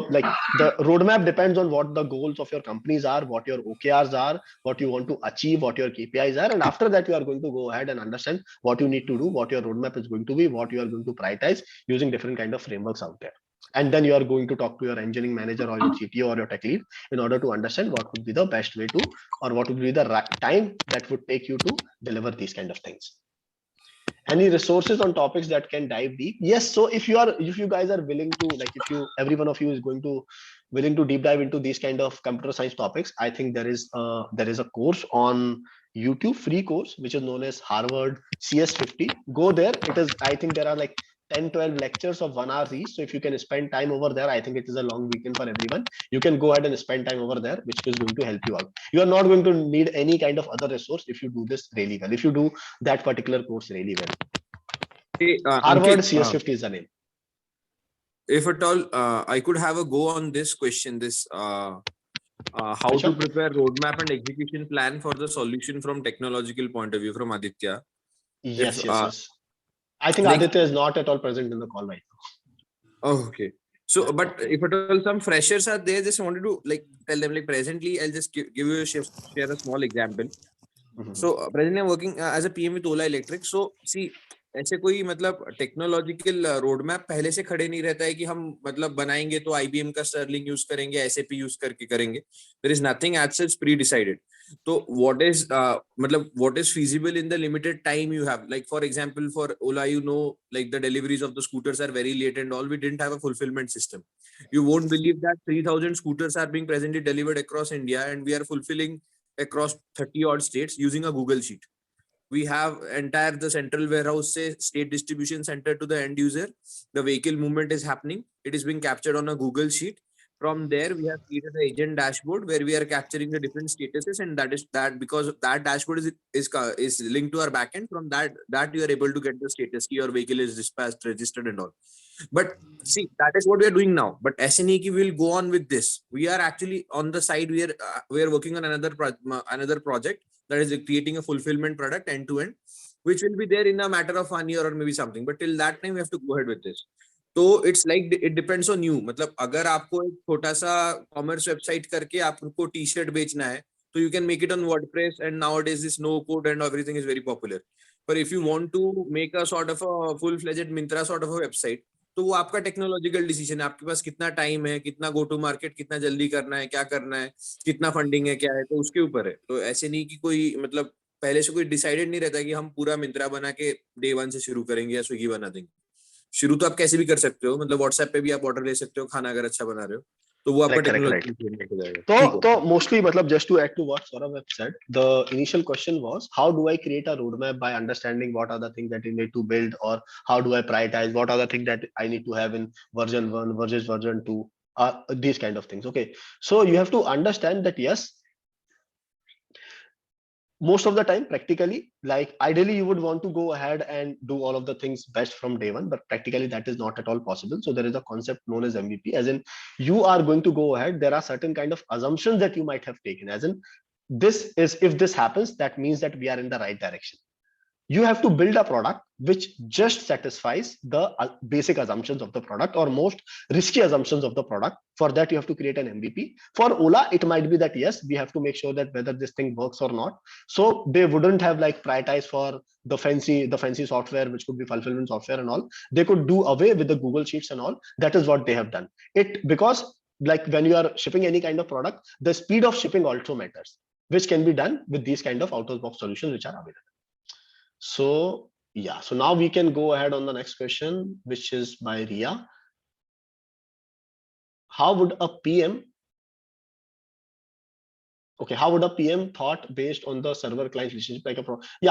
[SPEAKER 1] roadmap depends on what the goals of your companies are, what your OKRs are, what you want to achieve, what your KPIs are, and after that you are going to go ahead and understand what you need to do, what your roadmap is going to be, what you are going to prioritize using different kind of frameworks out there. And then you are going to talk to your engineering manager or your CTO or your tech lead in order to understand what would be the best way to, or what would be the right time that would take you to deliver these kind of things. Any resources on topics that can dive deep? Yes. So if you guys are willing to, like, if every one of you is willing to deep dive into these kind of computer science topics, I think there is a course on YouTube, free course, which is known as Harvard CS50. Go there. I think there are like 10-12 lectures of 1 hour each. So if you can spend time over there, I think it is a long weekend for everyone. You can go ahead and spend time over there, which is going to help you out. You are not going to need any kind of other resource if you do this really well, if you do that particular course really well.
[SPEAKER 8] Hey,
[SPEAKER 1] Harvard
[SPEAKER 8] Ankit,
[SPEAKER 1] CS50 is the name.
[SPEAKER 8] if at all I could have a go on this question, this how
[SPEAKER 1] Sure.
[SPEAKER 8] to prepare roadmap and execution plan for the solution from technological point of view from Aditya.
[SPEAKER 1] Yes,
[SPEAKER 8] If,
[SPEAKER 1] yes. I think
[SPEAKER 8] like-
[SPEAKER 1] Aditya is not at all present in the call right now.
[SPEAKER 8] Oh, okay. So, but if at all some freshers are there, just wanted to like tell them, like, presently, I'll just give you share a small example. So presently I'm working as a PM with Ola Electric. So see, ऐसे कोई मतलब technological road map पहले से खड़े नहीं रहता है कि हम मतलब बनाएंगे तो IBM का स्टर्लिंग यूज करेंगे, SAP यूज करके करेंगे. There is nothing as such pre-decided. So what is मतलब what is feasible in the limited time you have? Like for example, for Ola, you know, like the deliveries of the scooters are very late and all. We didn't have a fulfillment system. You won't believe that 3,000 scooters are being presently delivered across India, and we are fulfilling across 30 odd states using a Google Sheet. We have entire the central warehouse, say state distribution center to the end user. The vehicle movement is happening. It is being captured on a Google Sheet. From there, we have created an agent dashboard where we are capturing the different statuses, and that because that dashboard is linked to our backend. From that you are able to get the status. Your vehicle is dispatched, registered, and all. But see, that is what we are doing now. But SNE will go on with this. We are actually on the side. We are working on another project that is creating a fulfillment product end to end, which will be there in a matter of 1 year or maybe something. But till that time, we have to go ahead with this. तो it's like it depends on you. मतलब अगर आपको एक छोटा सा commerce website करके आपको T shirt बेचना है, तो you can make it on WordPress, and nowadays this no code and everything is very popular. But if you want to make a sort of a full-fledged Myntra sort of a website, तो वो आपका technological decision है. आपके पास कितना time है, कितना go to market, कितना जल्दी करना है, क्या करना है, कितना फंडिंग है, क्या है, तो उसके ऊपर है. तो ऐसे नहीं कि कोई मतलब पहले से कोई डिसाइडेड नहीं रहता कि हम पूरा मिंत्रा बना के डे 1 से शुरू करेंगे या स्विगी बना देंगे. शुरू तो आप कैसे भी कर सकते हो. मतलब व्हाट्सएप पे भी आप ऑर्डर ले सकते हो खाना अगर अच्छा बना रहे हो, तो वो आपका टेक्नोलॉजी हो जाएगा.
[SPEAKER 1] तो mostly मतलब just to add to what Saurabh have said, the initial question was how do I create a roadmap by understanding what are the things that you need to build, or how do I prioritize, what are the things that I need to have in version 1 versus version 2, these kind of things. Okay, so you have to understand that yes, most of the time practically, like ideally you would want to go ahead and do all of the things best from day 1, but practically that is not at all possible. So there is a concept known as MVP, as in you are going to go ahead, there are certain kind of assumptions that you might have taken, as in this is, if this happens, that means that we are in the right direction. You have to build a product which just satisfies the basic assumptions of the product or most risky assumptions of the product. For that, you have to create an MVP. For Ola, it might be that yes, we have to make sure that whether this thing works or not. So they wouldn't have like prioritized for the fancy software, which could be fulfillment software and all. They could do away with the Google Sheets and all. That is what they have done. It because like when you are shipping any kind of product, the speed of shipping also matters, which can be done with these kind of out-of-box solutions which are available. So yeah, so now we can go ahead on the next question, which is by Ria. how would a PM thought based on the server client relationship like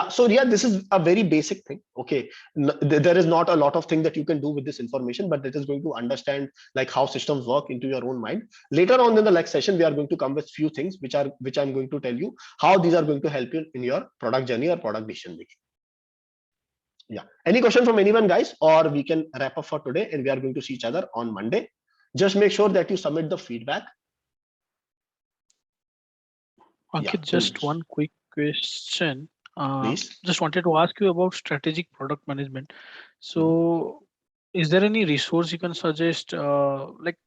[SPEAKER 1] so yeah, this is a very basic thing. Okay, there is not a lot of things that you can do with this information, but it is going to understand like how systems work into your own mind. Later on in the next session, we are going to come with few things which I'm going to tell you how these are going to help you in your product journey or product decision making. Yeah, any question from anyone, guys, or we can wrap up for today and we are going to see each other on Monday. Just make sure that you submit the feedback.
[SPEAKER 4] Ankit, just one quick question.
[SPEAKER 1] Please.
[SPEAKER 4] Just wanted to ask you about strategic product management. So is there any resource you can suggest? Like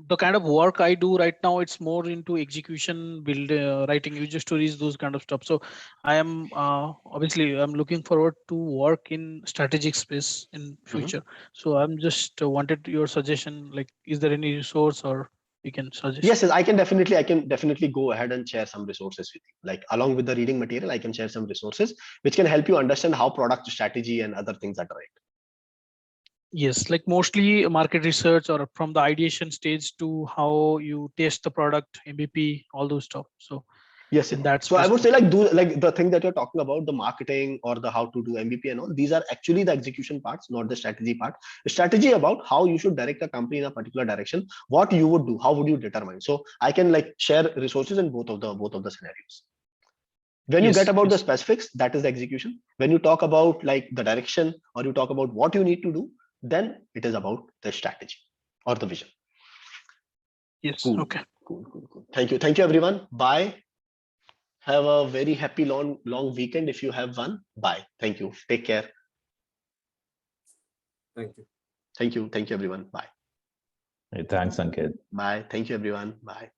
[SPEAKER 4] the kind of work I do right now, it's more into execution, writing user stories, those kind of stuff. So I am obviously I'm looking forward to work in strategic space in future. So I'm just wanted your suggestion, like is there any resource or you can suggest?
[SPEAKER 1] Yes, I can definitely go ahead and share some resources with you. Like along with the reading material, I can share some resources which can help you understand how product strategy and other things are right.
[SPEAKER 4] Yes, like mostly market research or from the ideation stage to how you test the product, MVP, all those stuff. So
[SPEAKER 1] yes,
[SPEAKER 4] in that
[SPEAKER 1] so I would say like the thing that you're talking about, the marketing or the how to do MVP and all, these are actually the execution parts, not the strategy part. The strategy about how you should direct a company in a particular direction, what you would do, how would you determine. So I can like share resources in both of the scenarios. When you get about the specifics, that is the execution. When you talk about like the direction or you talk about what you need to do, then it is about the strategy or the vision.
[SPEAKER 4] Yes.
[SPEAKER 1] Cool.
[SPEAKER 4] Okay.
[SPEAKER 1] Cool. Thank you everyone. Bye. Have a very happy long weekend if you have one. Bye. Thank you. Take care.
[SPEAKER 3] Thank you
[SPEAKER 1] Thank you everyone. Bye.
[SPEAKER 9] Hey, thanks, Ankit.
[SPEAKER 1] Bye. Thank you everyone. Bye.